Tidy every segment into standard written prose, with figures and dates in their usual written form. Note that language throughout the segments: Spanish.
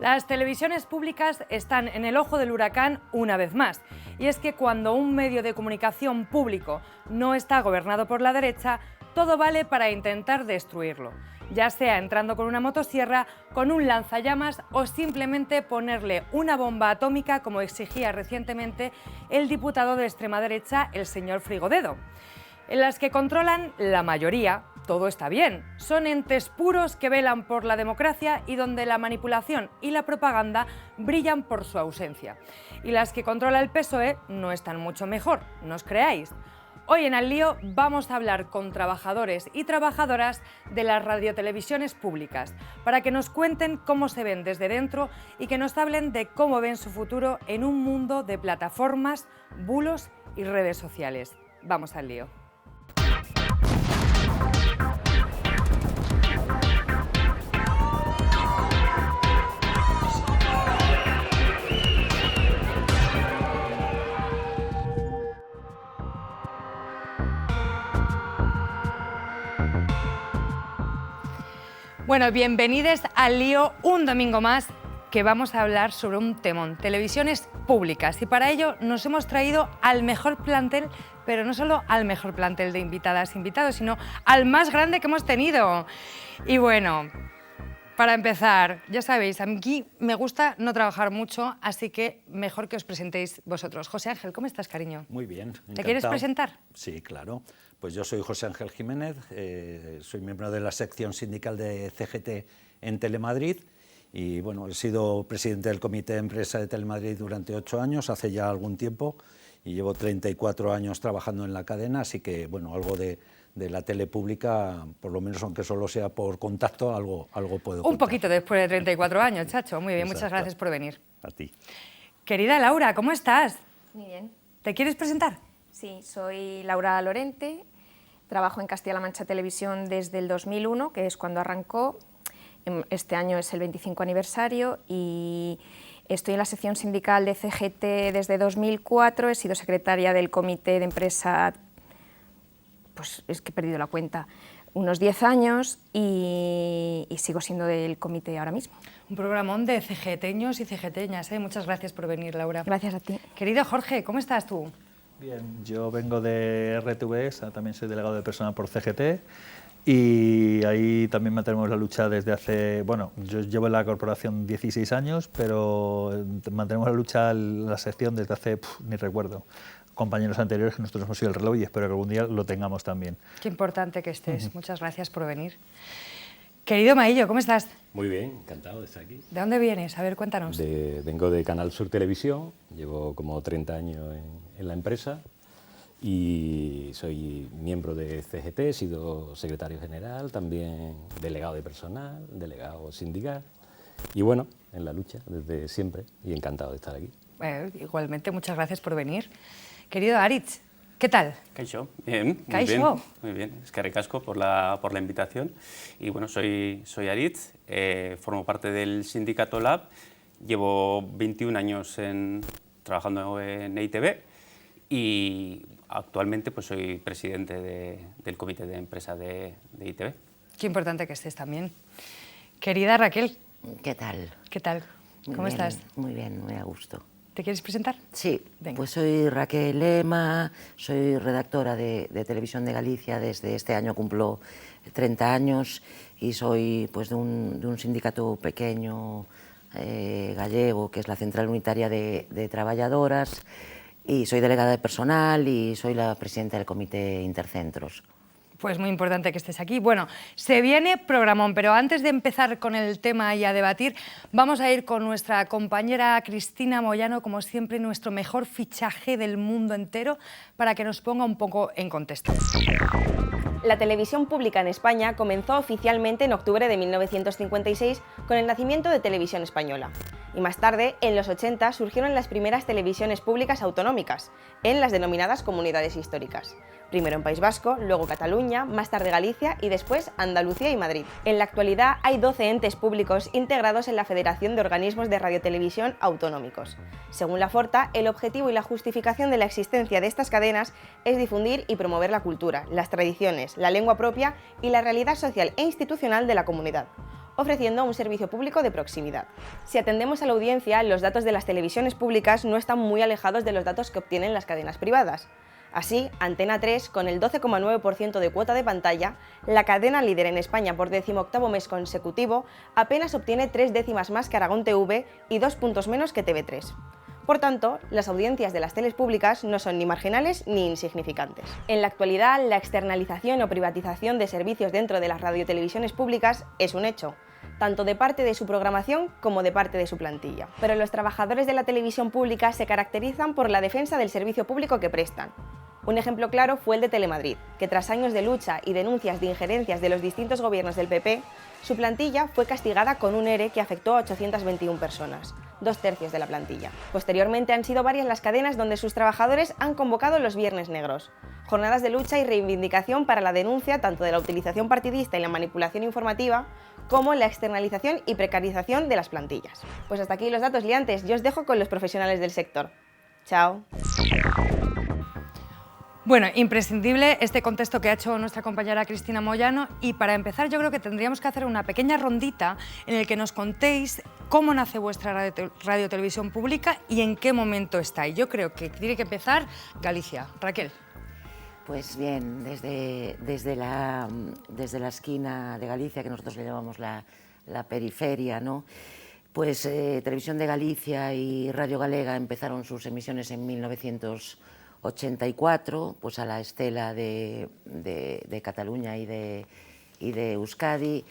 Las televisiones públicas están en el ojo del huracán una vez más. Y es que cuando un medio de comunicación público no está gobernado por la derecha, todo vale para intentar destruirlo, ya sea entrando con una motosierra, con un lanzallamas o simplemente ponerle una bomba atómica, como exigía recientemente el diputado de extrema derecha, el señor Frigodedo. En las que controlan la mayoría, todo está bien. Son entes puros que velan por la democracia y donde la manipulación y la propaganda brillan por su ausencia. Y las que controla el PSOE no están mucho mejor, no os creáis. Hoy en Al Lío vamos a hablar con trabajadores y trabajadoras de las radiotelevisiones públicas para que nos cuenten cómo se ven desde dentro y que nos hablen de cómo ven su futuro en un mundo de plataformas, bulos y redes sociales. Vamos al lío. Bueno, bienvenidos al lío un domingo más, que vamos a hablar sobre un temón, televisiones públicas. Y para ello nos hemos traído al mejor plantel, pero no solo al mejor plantel de invitadas e invitados, sino al más grande que hemos tenido. Y bueno, para empezar, ya sabéis, aquí me gusta no trabajar mucho, así que mejor que os presentéis vosotros. José Ángel, ¿cómo estás, cariño? Muy bien, encantado. ¿Te quieres presentar? Sí, claro. Pues yo soy José Ángel Jiménez, soy miembro de la sección sindical de CGT en Telemadrid y bueno, he sido presidente del comité de empresa de Telemadrid durante 8 años, hace ya algún tiempo, y llevo 34 años trabajando en la cadena, así que bueno, algo de la tele pública, por lo menos aunque solo sea por contacto, algo puedo contar. Un poquito después de 34 años, chacho. Muy bien, Exacto. Muchas gracias por venir. A ti. Querida Laura, ¿cómo estás? Muy bien. ¿Te quieres presentar? Sí, soy Laura Lorente, trabajo en Castilla-La Mancha Televisión desde el 2001, que es cuando arrancó. Este año es el 25 aniversario y estoy en la sección sindical de CGT desde 2004, he sido secretaria del comité de empresa, pues es que he perdido la cuenta, unos 10 años y sigo siendo del comité ahora mismo. Un programón de CGTeños y CGTeñas, ¿eh? Muchas gracias por venir, Laura. Gracias a ti. Querido Jorge, ¿cómo estás tú? Bien, yo vengo de RTV, también soy delegado de personal por CGT y ahí también mantenemos la lucha desde hace, bueno, yo llevo en la corporación 16 años, pero mantenemos la lucha en la sección desde hace, ni recuerdo, compañeros anteriores que nosotros hemos sido el reloj y espero que algún día lo tengamos también. Qué importante que estés, Muchas gracias por venir. Querido Maillo, ¿cómo estás? Muy bien, encantado de estar aquí. ¿De dónde vienes? A ver, cuéntanos. Vengo de Canal Sur Televisión, llevo como 30 años en la empresa y soy miembro de CGT, he sido secretario general, también delegado de personal, delegado sindical y bueno, en la lucha desde siempre y encantado de estar aquí. Igualmente, muchas gracias por venir. Querido Aritz, ¿qué tal? Kaixo, bien, Kaixo. Muy bien. Eskerrik asko por la invitación. Y bueno, soy Aritz, formo parte del sindicato Lab, llevo 21 años trabajando en EITV y actualmente pues soy presidente del comité de empresa de EITV. Qué importante que estés también. Querida Raquel. ¿Qué tal? ¿Qué tal? ¿Cómo estás? Muy bien, muy a gusto. ¿Te quieres presentar? Sí, Venga. Pues soy Raquel Lema, soy redactora de Televisión de Galicia, desde este año cumplo 30 años y soy pues, de un sindicato pequeño gallego, que es la Central Unitaria de Traballadoras, y soy delegada de personal y soy la presidenta del Comité Intercentros. Pues muy importante que estés aquí. Bueno, se viene programón, pero antes de empezar con el tema y a debatir, vamos a ir con nuestra compañera Cristina Moyano, como siempre, nuestro mejor fichaje del mundo entero, para que nos ponga un poco en contexto. La televisión pública en España comenzó oficialmente en octubre de 1956 con el nacimiento de Televisión Española. Y más tarde, en los 80, surgieron las primeras televisiones públicas autonómicas, en las denominadas comunidades históricas. Primero en País Vasco, luego Cataluña, más tarde Galicia y después Andalucía y Madrid. En la actualidad hay 12 entes públicos integrados en la Federación de Organismos de Radiotelevisión Autonómicos. Según la Forta, el objetivo y la justificación de la existencia de estas cadenas es difundir y promover la cultura, las tradiciones, la lengua propia y la realidad social e institucional de la comunidad. ofreciendo un servicio público de proximidad. Si atendemos a la audiencia, los datos de las televisiones públicas no están muy alejados de los datos que obtienen las cadenas privadas. Así, Antena 3, con el 12,9% de cuota de pantalla, la cadena líder en España por 18º mes consecutivo, apenas obtiene 3 décimas más que Aragón TV y 2 puntos menos que TV3. Por tanto, las audiencias de las teles públicas no son ni marginales ni insignificantes. En la actualidad, la externalización o privatización de servicios dentro de las radiotelevisiones públicas es un hecho, tanto de parte de su programación como de parte de su plantilla. Pero los trabajadores de la televisión pública se caracterizan por la defensa del servicio público que prestan. Un ejemplo claro fue el de Telemadrid, que tras años de lucha y denuncias de injerencias de los distintos gobiernos del PP, su plantilla fue castigada con un ERE que afectó a 821 personas, 2/3 de la plantilla. Posteriormente han sido varias las cadenas donde sus trabajadores han convocado los Viernes Negros, jornadas de lucha y reivindicación para la denuncia tanto de la utilización partidista y la manipulación informativa, como la externalización y precarización de las plantillas. Pues hasta aquí los datos liantes, yo os dejo con los profesionales del sector. Chao. Bueno, imprescindible este contexto que ha hecho nuestra compañera Cristina Moyano, y para empezar yo creo que tendríamos que hacer una pequeña rondita en el que nos contéis cómo nace vuestra radiotelevisión pública y en qué momento está. Y yo creo que tiene que empezar Galicia. Raquel. Pues bien, desde la esquina de Galicia, que nosotros le llamamos la periferia, ¿no? Pues Televisión de Galicia y Radio Galega empezaron sus emisiones en 1984, pues a la estela de Cataluña y de Euskadi.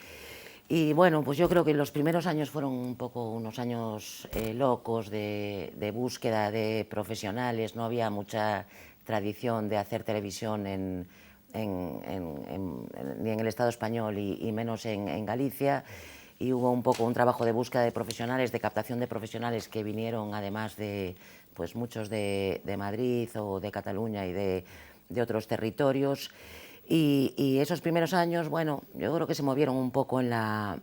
Y bueno, pues yo creo que los primeros años fueron un poco unos años locos de búsqueda de profesionales. No había mucha tradición de hacer televisión ni en el Estado español y menos en Galicia. Y hubo un poco un trabajo de búsqueda de profesionales, de captación de profesionales que vinieron además de pues muchos de Madrid o de Cataluña y de otros territorios. Y esos primeros años, bueno, yo creo que se movieron un poco en la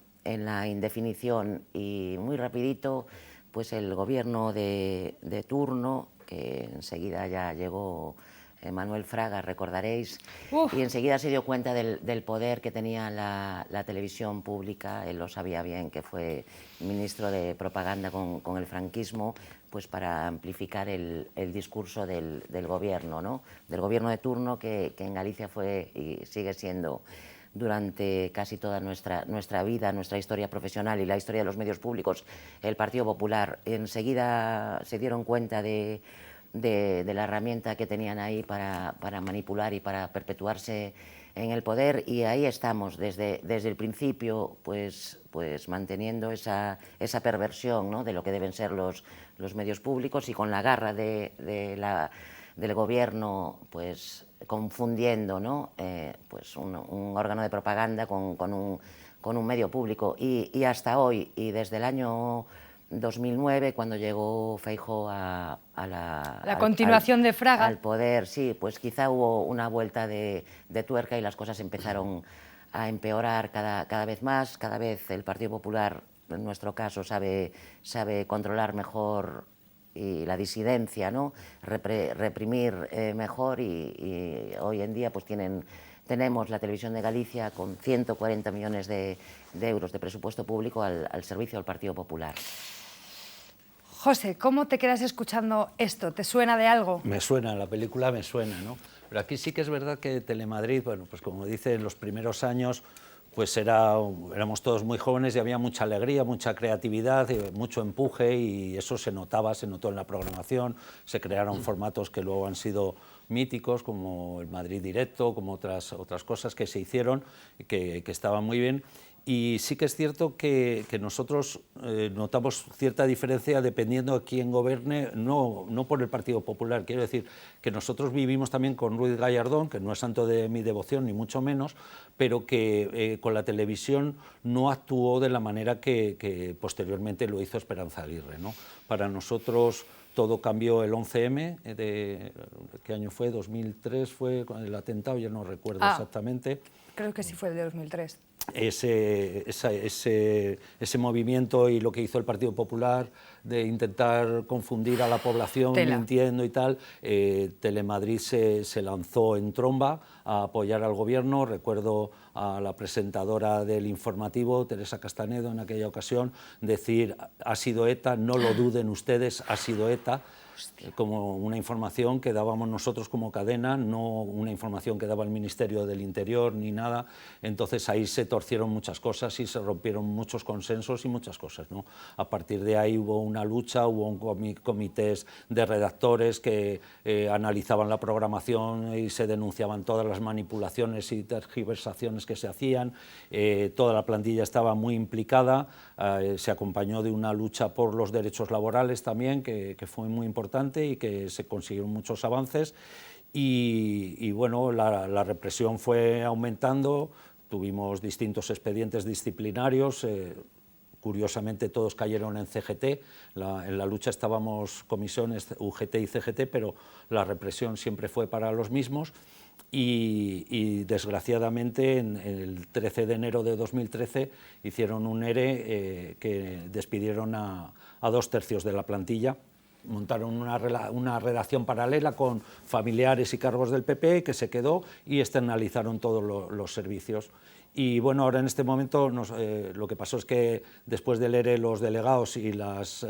indefinición, y muy rapidito pues el gobierno de turno, que enseguida ya llegó Manuel Fraga, recordaréis, y enseguida se dio cuenta del poder que tenía la televisión pública. Él lo sabía bien, que fue ministro de propaganda con el franquismo, pues para amplificar el discurso del gobierno, ¿no? Del gobierno de turno, que en Galicia fue y sigue siendo durante casi toda nuestra vida, nuestra historia profesional y la historia de los medios públicos, el Partido Popular. Enseguida se dieron cuenta de la herramienta que tenían ahí para manipular y para perpetuarse en el poder, y ahí estamos desde el principio, pues manteniendo esa perversión, ¿no?, de lo que deben ser los medios públicos, y con la garra del gobierno, pues confundiendo, ¿no?, pues un órgano de propaganda con un medio público, y hasta hoy, y desde el año 2009, cuando llegó Feijóo a la continuación de Fraga al poder, sí, pues quizá hubo una vuelta de tuerca y las cosas empezaron a empeorar cada vez más. Cada vez el Partido Popular, en nuestro caso, sabe controlar mejor y la disidencia, ¿no?, reprimir mejor, y hoy en día pues tenemos la Televisión de Galicia con 140 millones de euros de presupuesto público al servicio del Partido Popular. José, ¿cómo te quedas escuchando esto? ¿Te suena de algo? Me suena, la película me suena, ¿no? Pero aquí sí que es verdad que Telemadrid, bueno, pues como dice, en los primeros años pues éramos todos muy jóvenes y había mucha alegría, mucha creatividad, mucho empuje, y eso se notó en la programación. Se crearon formatos que luego han sido míticos, como el Madrid Directo, como otras cosas que se hicieron, que estaban muy bien. Y sí que es cierto que nosotros notamos cierta diferencia dependiendo de quién gobierne, no por el Partido Popular. Quiero decir que nosotros vivimos también con Ruiz Gallardón, que no es santo de mi devoción, ni mucho menos, pero que con la televisión no actuó de la manera que posteriormente lo hizo Esperanza Aguirre, ¿no? Para nosotros todo cambió el 11M, ¿qué año fue? 2003 fue el atentado, ya no recuerdo exactamente. Creo que sí fue el de 2003. Ese movimiento y lo que hizo el Partido Popular de intentar confundir a la población mintiendo y tal, Telemadrid se lanzó en tromba a apoyar al gobierno. Recuerdo a la presentadora del informativo, Teresa Castanedo, en aquella ocasión, decir: ha sido ETA, no lo duden ustedes, ha sido ETA. Como una información que dábamos nosotros como cadena, no una información que daba el Ministerio del Interior ni nada. Entonces ahí se torcieron muchas cosas y se rompieron muchos consensos y muchas cosas, ¿no? A partir de ahí hubo una lucha, hubo comités de redactores que analizaban la programación y se denunciaban todas las manipulaciones y tergiversaciones que se hacían. Toda la plantilla estaba muy implicada, se acompañó de una lucha por los derechos laborales también, que fue muy importante y que se consiguieron muchos avances, y bueno, la represión fue aumentando, tuvimos distintos expedientes disciplinarios, curiosamente todos cayeron en CGT, en la lucha estábamos comisiones UGT y CGT, pero la represión siempre fue para los mismos. Y desgraciadamente en el 13 de enero de 2013 hicieron un ERE que despidieron a 2/3 de la plantilla. Montaron una redacción paralela con familiares y cargos del PP que se quedó, y externalizaron todos los servicios. Y bueno, ahora en este momento lo que pasó es que después del ERE los delegados y las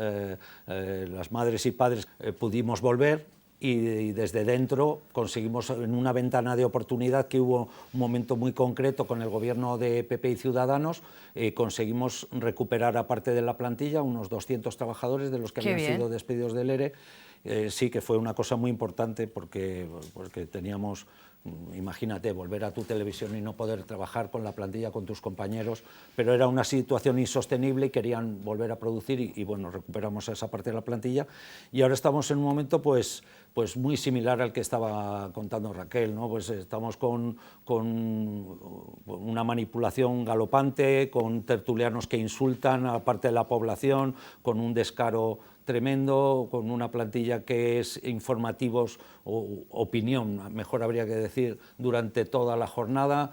madres y padres pudimos volver, y desde dentro conseguimos, en una ventana de oportunidad que hubo un momento muy concreto con el gobierno de PP y Ciudadanos, conseguimos recuperar a parte de la plantilla unos 200 trabajadores de los que habían sido despedidos del ERE. Sí que fue una cosa muy importante porque teníamos, imagínate, volver a tu televisión y no poder trabajar con la plantilla, con tus compañeros, pero era una situación insostenible y querían volver a producir, y bueno, recuperamos esa parte de la plantilla, y ahora estamos en un momento pues muy similar al que estaba contando Raquel, ¿no? Pues estamos con una manipulación galopante, con tertulianos que insultan a parte de la población, con un descaro tremendo, con una plantilla que es informativos o opinión, mejor habría que decir, durante toda la jornada,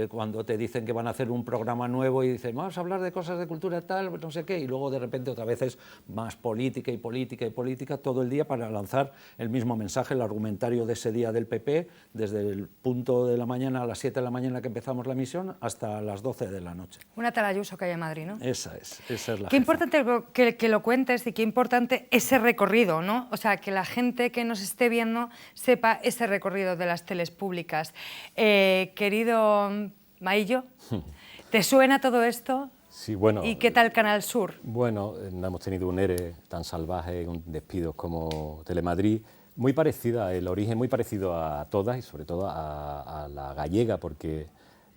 cuando te dicen que van a hacer un programa nuevo y dicen: vamos a hablar de cosas de cultura tal, no sé qué, y luego de repente otra vez es más política y política y política todo el día para lanzar el mismo mensaje, el argumentario de ese día del PP, desde el punto de la mañana, a las 7 de la mañana que empezamos la emisión, hasta las 12 de la noche. Una tal Ayuso que hay en Madrid, ¿no? Esa es la Qué jefa. importante que lo cuentes, y qué importante ese recorrido, ¿no? O sea, que la gente que nos esté viendo sepa ese recorrido de las teles públicas. Querido Maillo, ¿te suena todo esto? Sí, bueno. ¿Y qué tal Canal Sur? Bueno, no hemos tenido un ERE tan salvaje, con despidos como Telemadrid, muy parecida, el origen muy parecido a todas, y sobre todo a la gallega, porque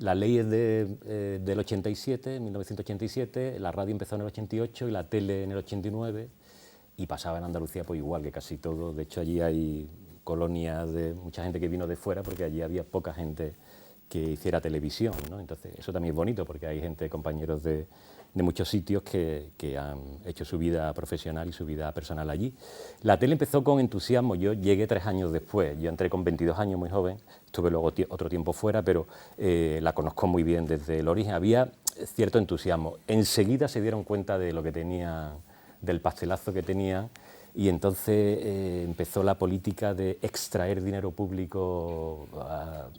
la ley es del 87, 1987, la radio empezó en el 88 y la tele en el 89, y pasaba en Andalucía pues igual que casi todo. De hecho, allí hay colonias de mucha gente que vino de fuera, porque allí había poca gente que hiciera televisión, ¿no? Entonces eso también es bonito, porque hay gente, compañeros de muchos sitios que han hecho su vida profesional y su vida personal allí. La tele empezó con entusiasmo, yo llegué 3 años después, yo entré con 22 años, muy joven, estuve luego otro tiempo fuera, pero la conozco muy bien desde el origen. Había cierto entusiasmo, enseguida se dieron cuenta de lo que tenían, del pastelazo que tenían, y entonces empezó la política de extraer dinero público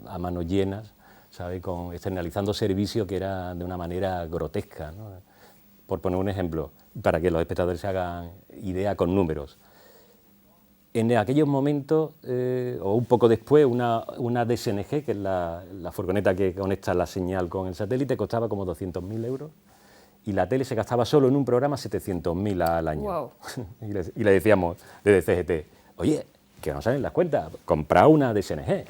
a manos llenas, ¿sabe? Externalizando servicios que era de una manera grotesca, ¿no? Por poner un ejemplo, para que los espectadores se hagan idea con números. En aquellos momentos, o un poco después, una DSNG, que es la furgoneta que conecta la señal con el satélite, costaba como 200.000 euros, y la tele se gastaba solo en un programa 700.000 al año. Wow. Y le decíamos desde CGT: oye, que no salen las cuentas, comprad una DSNG.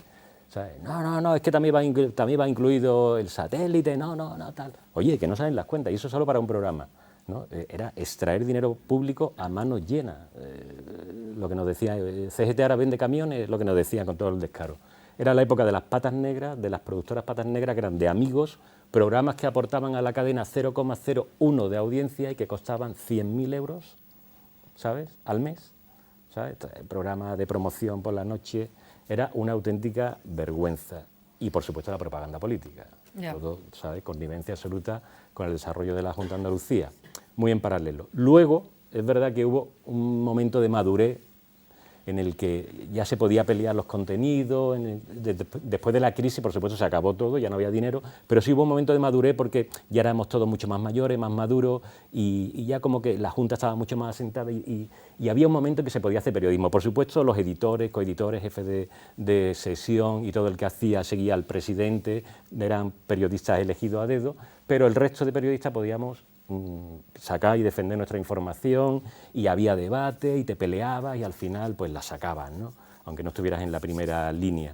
¿Sabes? No, es que también va incluido el satélite, no, tal. Oye, que no salen las cuentas, y eso solo para un programa, ¿no? Era extraer dinero público a manos llenas. Lo que nos decía, CGT ahora vende camiones, lo que nos decían con todo el descaro. Era la época de las patas negras, de las productoras patas negras, que eran de amigos, programas que aportaban a la cadena 0,01 de audiencia y que costaban 100.000 euros, ¿sabes?, al mes, ¿sabes? El programa de promoción por la noche era una auténtica vergüenza. Y, por supuesto, la propaganda política. Yeah. Todo, ¿sabes?, connivencia absoluta con el desarrollo de la Junta de Andalucía, muy en paralelo. Luego, es verdad que hubo un momento de madurez en el que ya se podía pelear los contenidos, después de la crisis, por supuesto, se acabó todo, ya no había dinero, pero sí hubo un momento de madurez porque ya éramos todos mucho más mayores, más maduros, y ya como que la Junta estaba mucho más asentada y había un momento en que se podía hacer periodismo. Por supuesto, los editores, coeditores, jefes de sesión y todo el que hacía seguía al presidente, eran periodistas elegidos a dedo, pero el resto de periodistas podíamos sacar y defender nuestra información, y había debate y te peleabas y al final pues la sacabas, ¿no? Aunque no estuvieras en la primera línea.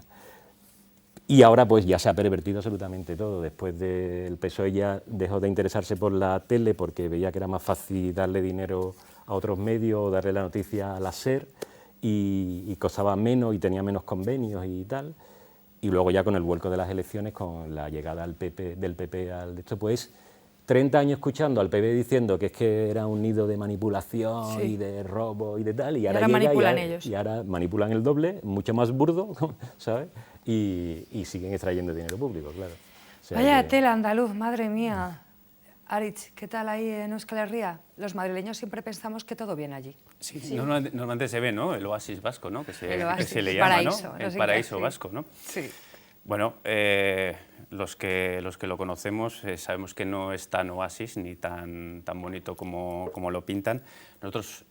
Y ahora pues ya se ha pervertido absolutamente todo. Después del PSOE ya dejó de interesarse por la tele porque veía que era más fácil darle dinero a otros medios o darle la noticia a la SER, y costaba menos y tenía menos convenios y tal. Y luego ya con el vuelco de las elecciones, con la llegada del PP al de esto, pues 30 años escuchando al PP diciendo que es que era un nido de manipulación y de robo y de tal, y ahora manipulan ellos. Y ahora manipulan el doble, mucho más burdo, ¿sabes? Y siguen extrayendo dinero público, claro. O sea Vaya que... tela andaluz, madre mía. Aritz, ¿qué tal ahí en Euskal Herria? Los madrileños siempre pensamos que todo bien allí. Sí. Normalmente se ve, ¿no? El oasis vasco, ¿no? Que se le llama, llama, paraíso, ¿no? El paraíso vasco, ¿no? Sí. Bueno, los que lo conocemos sabemos que no es tan oasis ni tan bonito como lo pintan. Nosotros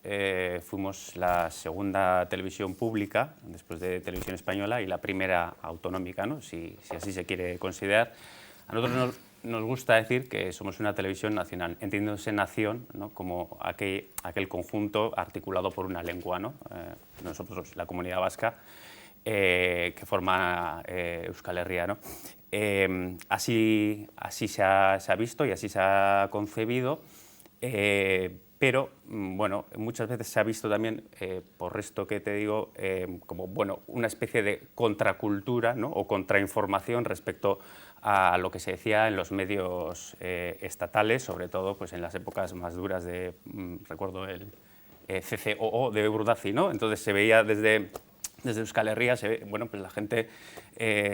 fuimos la segunda televisión pública, después de Televisión Española, y la primera autonómica, ¿no? Si así se quiere considerar. A nosotros nos gusta decir que somos una televisión nacional, entendiéndose nación, ¿no? Como aquel conjunto articulado por una lengua, ¿no? Nosotros, la comunidad vasca, que forma Euskal Herria, ¿no? Así se ha visto y así se ha concebido, pero bueno, muchas veces se ha visto también, por esto que te digo, como bueno, una especie de contracultura, ¿no? O contrainformación respecto a lo que se decía en los medios estatales, sobre todo pues, en las épocas más duras de, recuerdo, el CCOO de Urdaci, ¿no? Entonces se veía desde Euskal Herria, bueno, pues la gente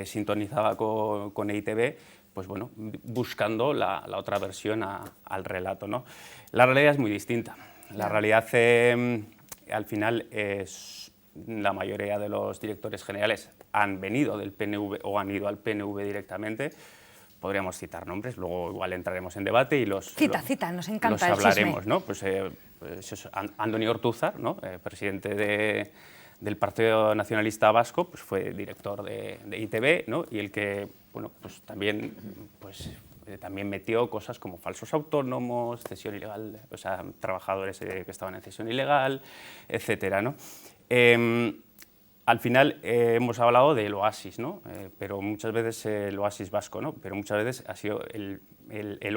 sintonizaba con EITB, pues bueno, buscando la otra versión al relato, ¿no? La realidad es muy distinta. La realidad, al final, la mayoría de los directores generales han venido del PNV o han ido al PNV directamente. Podríamos citar nombres, luego igual entraremos en debate y Cita, nos encanta los el hablaremos, chisme. ¿no? Pues Andoni Ortúzar, ¿no? Presidente del Partido Nacionalista Vasco, pues fue director de ITV, ¿no? Y el que, bueno, pues también metió cosas como falsos autónomos, cesión ilegal, o sea, trabajadores que estaban en cesión ilegal, etcétera, ¿no? Al final hemos hablado del oasis, ¿no? Pero muchas veces el oasis vasco, ¿no? Pero muchas veces ha sido el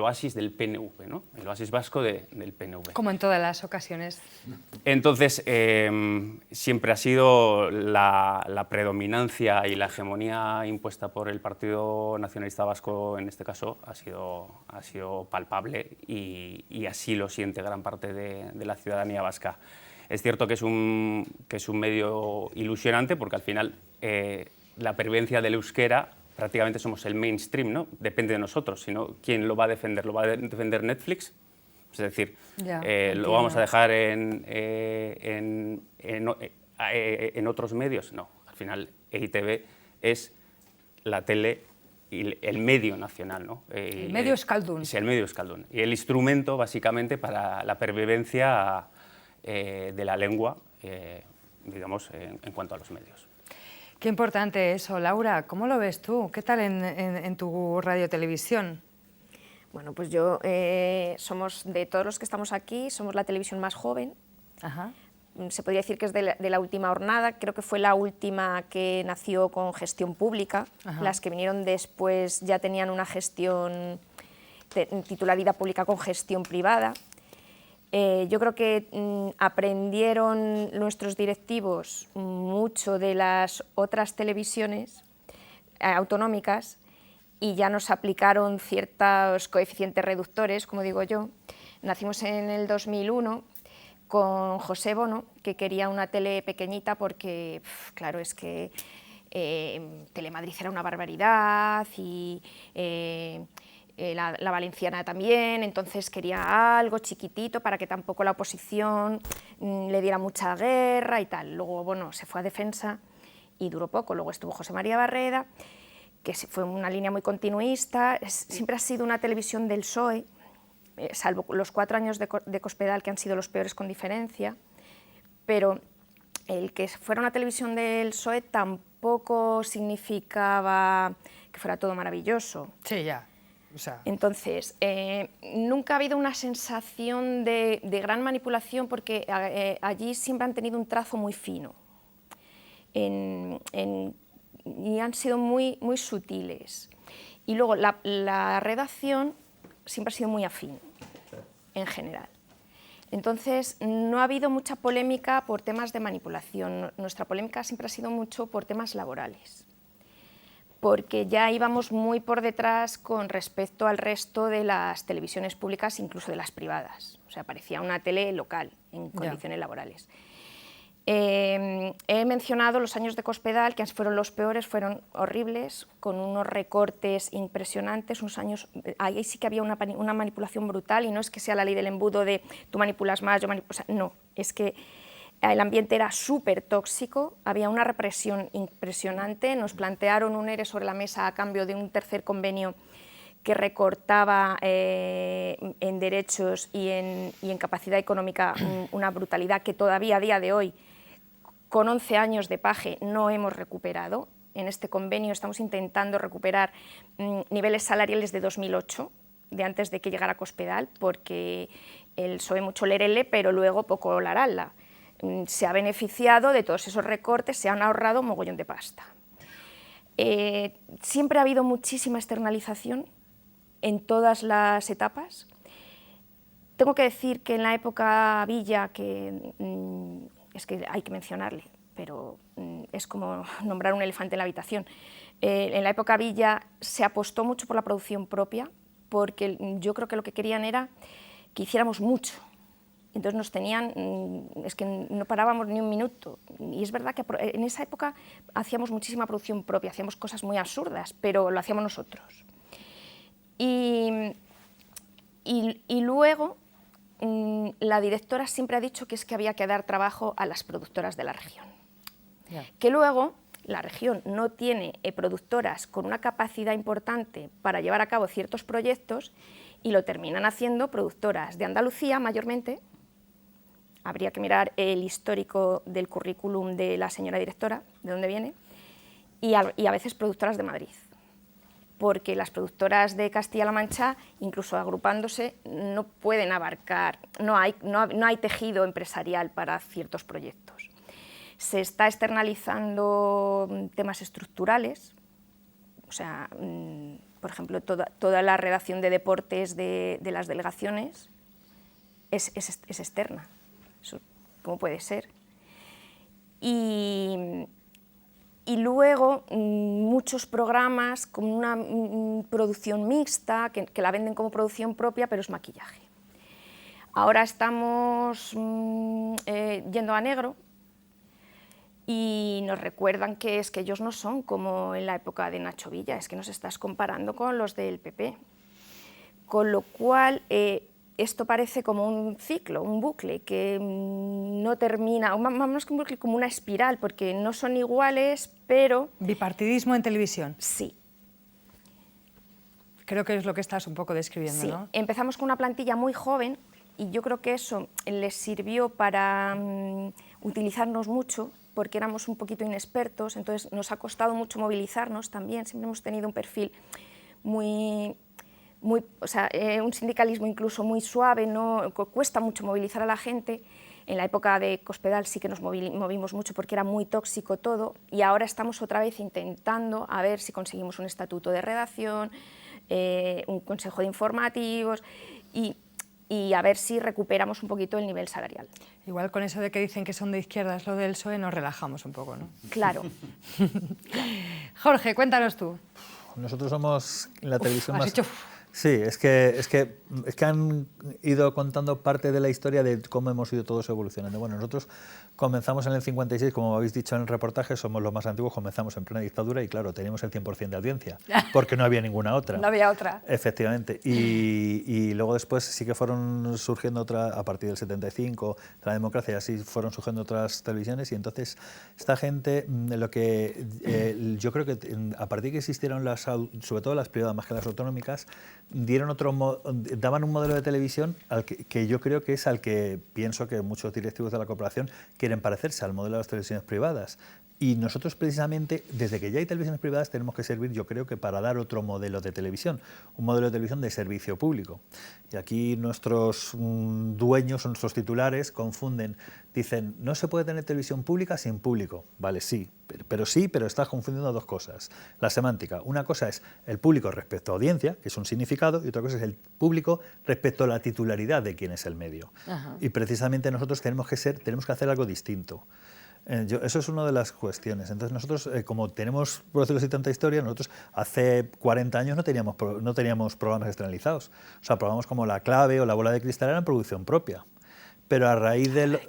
oasis del PNV, ¿no? El oasis vasco del PNV. Como en todas las ocasiones. Entonces, siempre ha sido la predominancia y la hegemonía impuesta por el Partido Nacionalista Vasco, en este caso, ha sido palpable y así lo siente gran parte de la ciudadanía vasca. Es cierto que es un medio ilusionante porque al final la pervivencia del euskera prácticamente somos el mainstream, ¿no? Depende de nosotros, sino ¿quién lo va a defender? ¿Lo va a defender Netflix? Es decir, ¿lo vamos a dejar en otros medios? No, al final EITB es la tele y el medio nacional, ¿no? El medio euskaldun. Sí, el medio euskaldun. Y el instrumento, básicamente, para la pervivencia de la lengua, digamos, en cuanto a los medios. Qué importante eso, Laura. ¿Cómo lo ves tú? ¿Qué tal en tu radio-televisión? Bueno, pues yo, somos, de todos los que estamos aquí, somos la televisión más joven. Ajá. Se podría decir que es de la última hornada, creo que fue la última que nació con gestión pública. Ajá. Las que vinieron después ya tenían una gestión, titularidad pública con gestión privada. Yo creo que aprendieron nuestros directivos mucho de las otras televisiones autonómicas y ya nos aplicaron ciertos coeficientes reductores, como digo yo. Nacimos en el 2001 con José Bono, que quería una tele pequeñita porque, claro, es que Telemadrid era una barbaridad y la valenciana también, entonces quería algo chiquitito para que tampoco la oposición le diera mucha guerra y tal. Luego, bueno, se fue a Defensa y duró poco. Luego estuvo José María Barreda, que fue una línea muy continuista. Siempre ha sido una televisión del PSOE, salvo los 4 años de Cospedal, que han sido los peores con diferencia, pero el que fuera una televisión del PSOE tampoco significaba que fuera todo maravilloso. Sí, ya. O sea, entonces, nunca ha habido una sensación de gran manipulación, porque allí siempre han tenido un trazo muy fino y han sido muy sutiles. Y luego la redacción siempre ha sido muy afín, en general. Entonces, no ha habido mucha polémica por temas de manipulación. Nuestra polémica siempre ha sido mucho por temas laborales, porque ya íbamos muy por detrás con respecto al resto de las televisiones públicas, incluso de las privadas. O sea, parecía una tele local en condiciones laborales. He mencionado los años de Cospedal, que fueron los peores, fueron horribles, con unos recortes impresionantes, unos años, ahí sí que había una manipulación brutal, y no es que sea la ley del embudo de tú manipulas más, yo manipulo, o sea, no, es que el ambiente era súper tóxico, había una represión impresionante, nos plantearon un ERE sobre la mesa a cambio de un tercer convenio que recortaba en derechos y en capacidad económica una brutalidad que todavía a día de hoy, con 11 años de PAGE, no hemos recuperado. En este convenio estamos intentando recuperar niveles salariales de 2008, de antes de que llegara Cospedal, porque el PSOE mucho lerele, pero luego poco larala. Se ha beneficiado de todos esos recortes, se han ahorrado un mogollón de pasta. Siempre ha habido muchísima externalización en todas las etapas. Tengo que decir que en la época Villa, que es que hay que mencionarle, pero es como nombrar un elefante en la habitación, en la época Villa se apostó mucho por la producción propia, porque yo creo que lo que querían era que hiciéramos mucho. Entonces nos tenían, es que no parábamos ni un minuto, y es verdad que en esa época hacíamos muchísima producción propia, hacíamos cosas muy absurdas, pero lo hacíamos nosotros. Y luego la directora siempre ha dicho que es que había que dar trabajo a las productoras de la región. Yeah. Que luego la región no tiene productoras con una capacidad importante para llevar a cabo ciertos proyectos, y lo terminan haciendo productoras de Andalucía mayormente. Habría que mirar el histórico del currículum de la señora directora, de dónde viene, y a veces productoras de Madrid, porque las productoras de Castilla-La Mancha, incluso agrupándose, no pueden abarcar, no hay tejido empresarial para ciertos proyectos. Se está externalizando temas estructurales, o sea, por ejemplo, toda la redacción de deportes de las delegaciones es externa. ¿Cómo puede ser? Y luego muchos programas con una producción mixta, que la venden como producción propia, pero es maquillaje. Ahora estamos yendo a negro, y nos recuerdan que es que ellos no son como en la época de Nacho Villa, es que nos estás comparando con los del PP. Con lo cual, esto parece como un ciclo, un bucle que no termina, más que un bucle, como una espiral, porque no son iguales, pero... Bipartidismo en televisión. Sí. Creo que es lo que estás un poco describiendo, sí. ¿no? Empezamos con una plantilla muy joven, y yo creo que eso les sirvió para utilizarnos mucho, porque éramos un poquito inexpertos, entonces nos ha costado mucho movilizarnos también. Siempre hemos tenido un perfil o sea, un sindicalismo incluso muy suave, no cuesta mucho movilizar a la gente. En la época de Cospedal sí que nos movimos mucho porque era muy tóxico todo, y ahora estamos otra vez intentando a ver si conseguimos un estatuto de redacción, un consejo de informativos, y a ver si recuperamos un poquito el nivel salarial. Igual con eso de que dicen que son de izquierdas lo del PSOE nos relajamos un poco, ¿no? Claro. Jorge, cuéntanos tú. Nosotros somos la televisión Sí, es que han ido contando parte de la historia de cómo hemos ido todos evolucionando. Bueno, nosotros comenzamos en el 56, como habéis dicho en el reportaje, somos los más antiguos, comenzamos en plena dictadura y claro, teníamos el 100% de audiencia, porque no había ninguna otra. No había otra. Efectivamente. Y luego después sí que fueron surgiendo otras, a partir del 75, de la democracia, así fueron surgiendo otras televisiones y entonces esta gente, yo creo que a partir de que existieron sobre todo las privadas más que las autonómicas, daban un modelo de televisión que yo creo que es al que pienso que muchos directivos de la corporación quieren parecerse, al modelo de las televisiones privadas. Y nosotros precisamente, desde que ya hay televisiones privadas, tenemos que servir, yo creo que para dar otro modelo de televisión, un modelo de televisión de servicio público. Y aquí nuestros dueños, nuestros titulares, confunden, dicen, no se puede tener televisión pública sin público. Vale, sí, pero estás confundiendo dos cosas. La semántica, una cosa es el público respecto a audiencia, que es un significado, y otra cosa es el público respecto a la titularidad de quién es el medio. Ajá. Y precisamente nosotros tenemos que hacer algo distinto. Eso es una de las cuestiones. Entonces nosotros, como tenemos, por decirlo así, tanta historia, nosotros hace 40 años no teníamos programas externalizados. O sea, programas como La Clave o La Bola de Cristal eran producción propia. Pero a raíz de...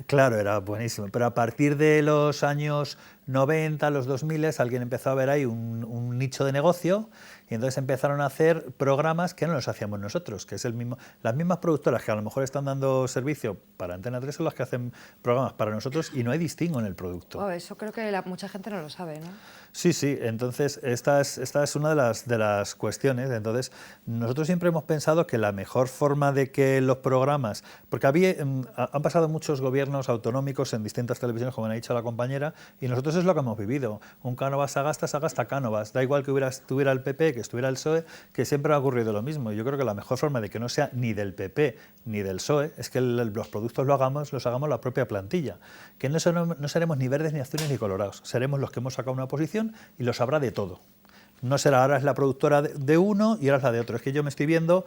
Claro, era buenísimo. Pero a partir de los años 90, los 2000, alguien empezó a ver ahí un nicho de negocio y entonces empezaron a hacer programas que no los hacíamos nosotros, que es las mismas productoras que a lo mejor están dando servicio para Antena 3 son las que hacen programas para nosotros y no hay distingo en el producto. Oh, eso creo que mucha gente no lo sabe, ¿no? Sí, entonces esta es una de las cuestiones. Entonces nosotros siempre hemos pensado que la mejor forma de que los programas, porque han pasado muchos gobiernos autonómicos en distintas televisiones, como ha dicho la compañera, y nosotros es lo que hemos vivido. Un Cánovas Sagasta Cánovas, da igual que estuviera el PP, que estuviera el PSOE, que siempre ha ocurrido lo mismo. Y yo creo que la mejor forma de que no sea ni del PP ni del PSOE es que los productos los hagamos la propia plantilla, que no seremos ni verdes ni azules ni colorados, seremos los que hemos sacado una posición y lo sabrá de todo. No será ahora es la productora de uno y ahora es la de otro. Es que yo estoy viendo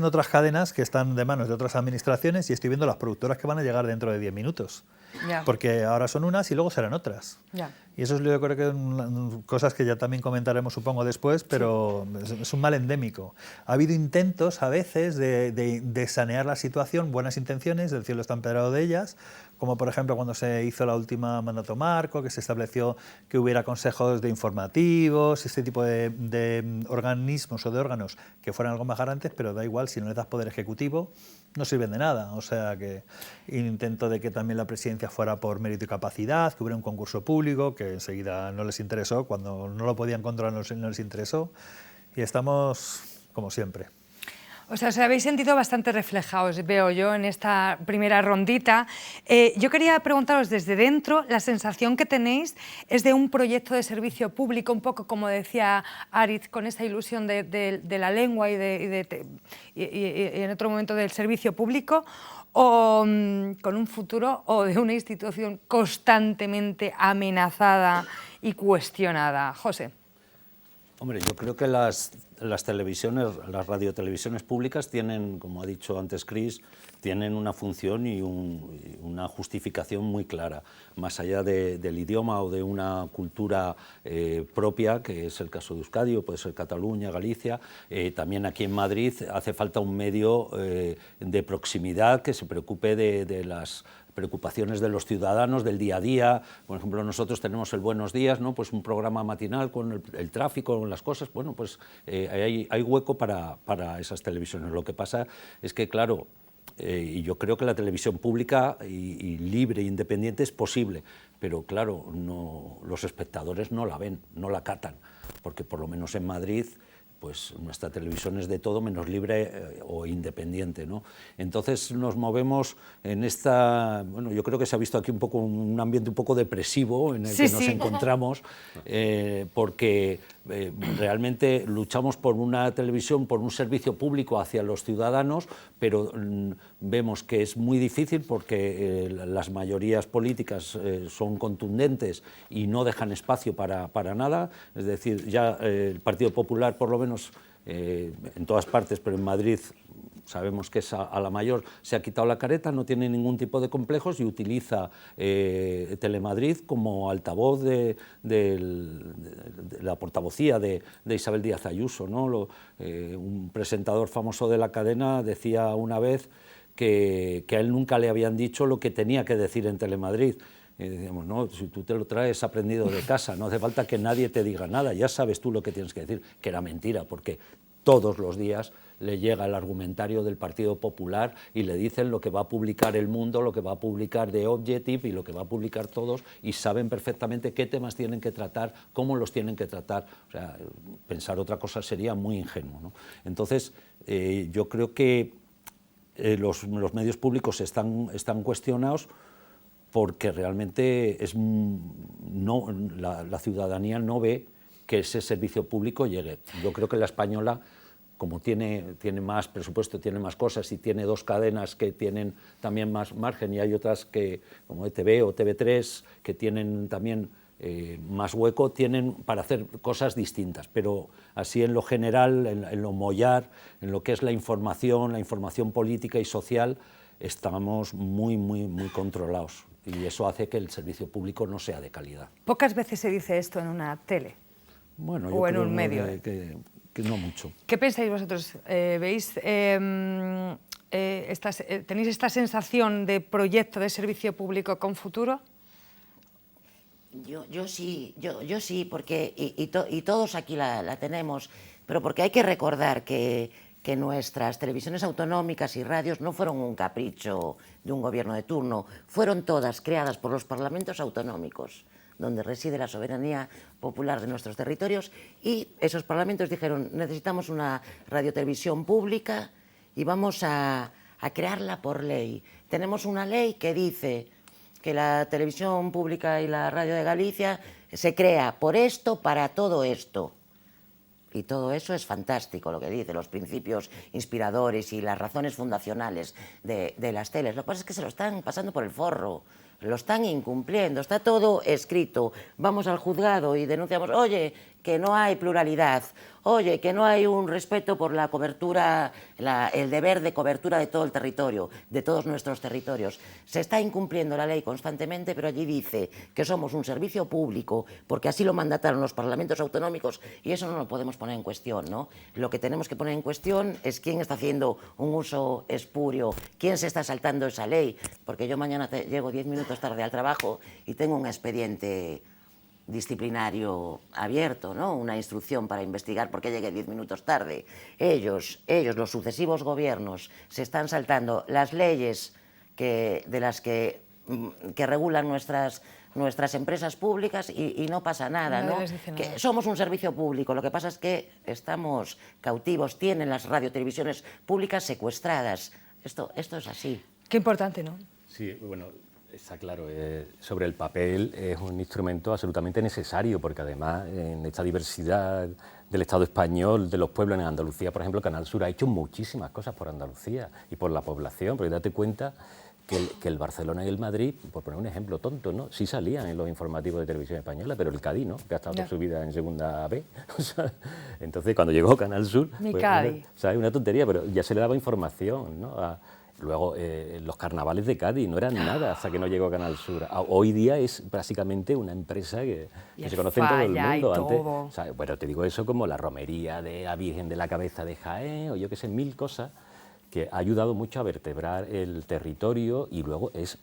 otras cadenas que están de manos de otras administraciones y estoy viendo las productoras que van a llegar dentro de 10 minutos. Ya. Porque ahora son unas y luego serán otras. Ya. Y eso yo creo que son cosas que ya también comentaremos, supongo, después, pero sí. Es un mal endémico. Ha habido intentos a veces de sanear la situación, buenas intenciones, el cielo está empedrado de ellas, como por ejemplo cuando se hizo la última mandato marco, que se estableció que hubiera consejos de informativos, este tipo de organismos o de órganos que fueran algo más garantes, pero da igual, si no les das poder ejecutivo, no sirven de nada. O sea que intento de que también la presidencia fuera por mérito y capacidad, que hubiera un concurso público, que enseguida no les interesó, cuando no lo podían controlar no les interesó, y estamos como siempre. O sea, os habéis sentido bastante reflejados, veo yo, en esta primera rondita. Yo quería preguntaros desde dentro, la sensación que tenéis es de un proyecto de servicio público, un poco como decía Aritz, con esa ilusión de la lengua y en otro momento del servicio público, o con un futuro o de una institución constantemente amenazada y cuestionada. José. Hombre, yo creo que las televisiones, las radiotelevisiones públicas tienen, como ha dicho antes Chris, tienen una función y una justificación muy clara, más allá del idioma o de una cultura propia, que es el caso de Euskadi, o puede ser Cataluña, Galicia. También aquí en Madrid hace falta un medio de proximidad que se preocupe de las preocupaciones de los ciudadanos del día a día. Por ejemplo, nosotros tenemos el Buenos Días, ¿no? Pues un programa matinal con el tráfico, con las cosas. Bueno, pues hay hueco para esas televisiones. Lo que pasa es que, claro, y yo creo que la televisión pública y libre e independiente es posible, pero claro, los espectadores no la ven, no la catan, porque por lo menos en Madrid pues nuestra televisión es de todo menos libre o independiente, ¿no? Entonces nos movemos en esta... Bueno, yo creo que se ha visto aquí un ambiente un poco depresivo en el que nos encontramos, porque realmente luchamos por una televisión, por un servicio público hacia los ciudadanos, pero vemos que es muy difícil porque las mayorías políticas son contundentes y no dejan espacio para nada. Es decir, ya el Partido Popular, por lo menos, en todas partes, pero en Madrid sabemos que a la mayor se ha quitado la careta, no tiene ningún tipo de complejos y utiliza Telemadrid como altavoz de la portavocía de Isabel Díaz Ayuso, ¿no? Un presentador famoso de la cadena decía una vez que a él nunca le habían dicho lo que tenía que decir en Telemadrid. Y decíamos, no, si tú te lo traes aprendido de casa, no hace falta que nadie te diga nada, ya sabes tú lo que tienes que decir, que era mentira, porque todos los días le llega el argumentario del Partido Popular y le dicen lo que va a publicar El Mundo, lo que va a publicar The Objective y lo que va a publicar todos, y saben perfectamente qué temas tienen que tratar, cómo los tienen que tratar. O sea, pensar otra cosa sería muy ingenuo, ¿no? Entonces, yo creo que los medios públicos están cuestionados porque realmente la ciudadanía no ve que ese servicio público llegue. Yo creo que la española, como tiene más presupuesto, tiene más cosas y tiene dos cadenas que tienen también más margen, y hay otras que, como ETV o TV3, que tienen también más hueco, tienen para hacer cosas distintas, pero así en lo general, en lo mollar, en lo que es la información política y social, estamos muy controlados, y eso hace que el servicio público no sea de calidad. Pocas veces se dice esto en una tele, bueno, o en un medio. Que no mucho. ¿Qué pensáis vosotros? ¿Veis, tenéis esta sensación de proyecto de servicio público con futuro? Yo sí, porque y todos aquí la tenemos, pero porque hay que recordar que nuestras televisiones autonómicas y radios no fueron un capricho de un gobierno de turno, fueron todas creadas por los parlamentos autonómicos, donde reside la soberanía popular de nuestros territorios, y esos parlamentos dijeron, necesitamos una radiotelevisión pública y vamos a crearla por ley. Tenemos una ley que dice que la televisión pública y la radio de Galicia se crea por esto, para todo esto. Y todo eso es fantástico, lo que dice, los principios inspiradores y las razones fundacionales de las teles. Lo que pasa es que se lo están pasando por el forro, lo están incumpliendo, está todo escrito. Vamos al juzgado y denunciamos, oye, que no hay pluralidad, oye, que no hay un respeto por la cobertura, el deber de cobertura de todo el territorio, de todos nuestros territorios. Se está incumpliendo la ley constantemente, pero allí dice que somos un servicio público, porque así lo mandataron los parlamentos autonómicos, y eso no lo podemos poner en cuestión, ¿no? Lo que tenemos que poner en cuestión es quién está haciendo un uso espurio, quién se está saltando esa ley, porque yo mañana llego 10 minutos tarde al trabajo y tengo un expediente disciplinario abierto, ¿no? Una instrucción para investigar por qué llegué 10 minutos tarde. Ellos, los sucesivos gobiernos, se están saltando las leyes de las que regulan nuestras empresas públicas y no pasa nada, ¿no? Que somos un servicio público, lo que pasa es que estamos cautivos, tienen las radiotelevisiones públicas secuestradas. Esto es así. Qué importante, ¿no? Sí, bueno, está claro, sobre el papel es un instrumento absolutamente necesario, porque además en esta diversidad del Estado español, de los pueblos en Andalucía, por ejemplo, Canal Sur ha hecho muchísimas cosas por Andalucía y por la población, porque date cuenta que el Barcelona y el Madrid, por poner un ejemplo tonto, ¿no? Sí salían en los informativos de televisión española, pero el Cádiz, ¿no? Que ha estado toda su vida en segunda B. O sea, entonces, cuando llegó Canal Sur, Cádiz. ¿sabes? Una tontería, pero ya se le daba información, ¿no? Luego, los carnavales de Cádiz no eran nada hasta que no llegó Canal Sur. Hoy día es básicamente una empresa que se conoce en todo el mundo. Antes, o sea, bueno, te digo eso como la romería de la Virgen de la Cabeza de Jaén, o yo qué sé, mil cosas que ha ayudado mucho a vertebrar el territorio, y luego es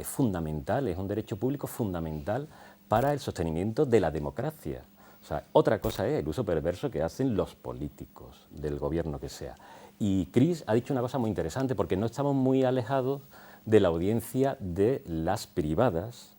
fundamental, es un derecho público fundamental para el sostenimiento de la democracia. O sea, otra cosa es el uso perverso que hacen los políticos del gobierno que sea. Y Cris ha dicho una cosa muy interesante, porque no estamos muy alejados de la audiencia de las privadas,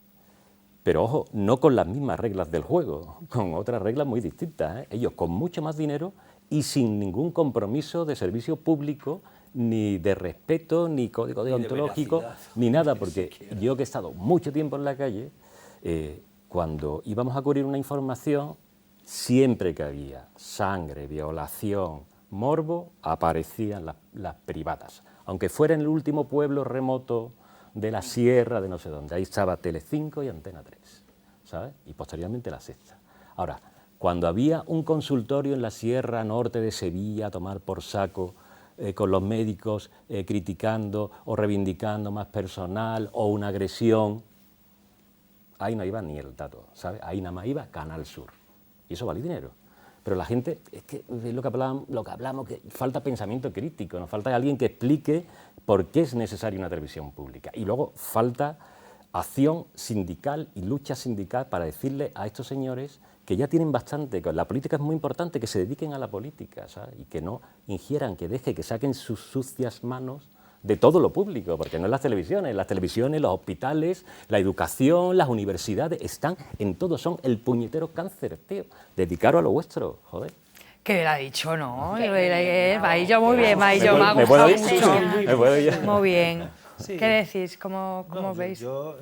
pero ojo, no con las mismas reglas del juego, con otras reglas muy distintas, ¿eh? Ellos con mucho más dinero y sin ningún compromiso de servicio público, ni de respeto, ni código deontológico, ni nada, porque yo que he estado mucho tiempo en la calle, cuando íbamos a cubrir una información, siempre que había sangre, violación, morbo, aparecían las privadas, aunque fuera en el último pueblo remoto de la sierra de no sé dónde. Ahí estaba Telecinco y Antena 3, ¿sabes? Y posteriormente La Sexta. Ahora, cuando había un consultorio en la Sierra Norte de Sevilla a tomar por saco con los médicos criticando o reivindicando más personal o una agresión. Ahí no iba ni el dato, ¿sabes? Ahí nada más iba Canal Sur. Y eso vale dinero. Pero la gente, es que es lo que hablamos, que falta pensamiento crítico, nos falta alguien que explique por qué es necesaria una televisión pública. Y luego falta acción sindical y lucha sindical para decirle a estos señores que ya tienen bastante, que la política es muy importante, que se dediquen a la política, ¿sabes? Y que no ingieran, que saquen sus sucias manos de todo lo público, porque no en las televisiones, los hospitales, la educación, las universidades, están en todo, son el puñetero cáncer, tío. Dedicaros a lo vuestro, joder. Que me lo ha dicho, ¿no? Maillo, muy bien, Maillo, me ha ¿Me puedo gustado ir? mucho. ¿Me puedo ir? Muy bien. Sí. ¿Qué decís? ¿Cómo veis? Yo,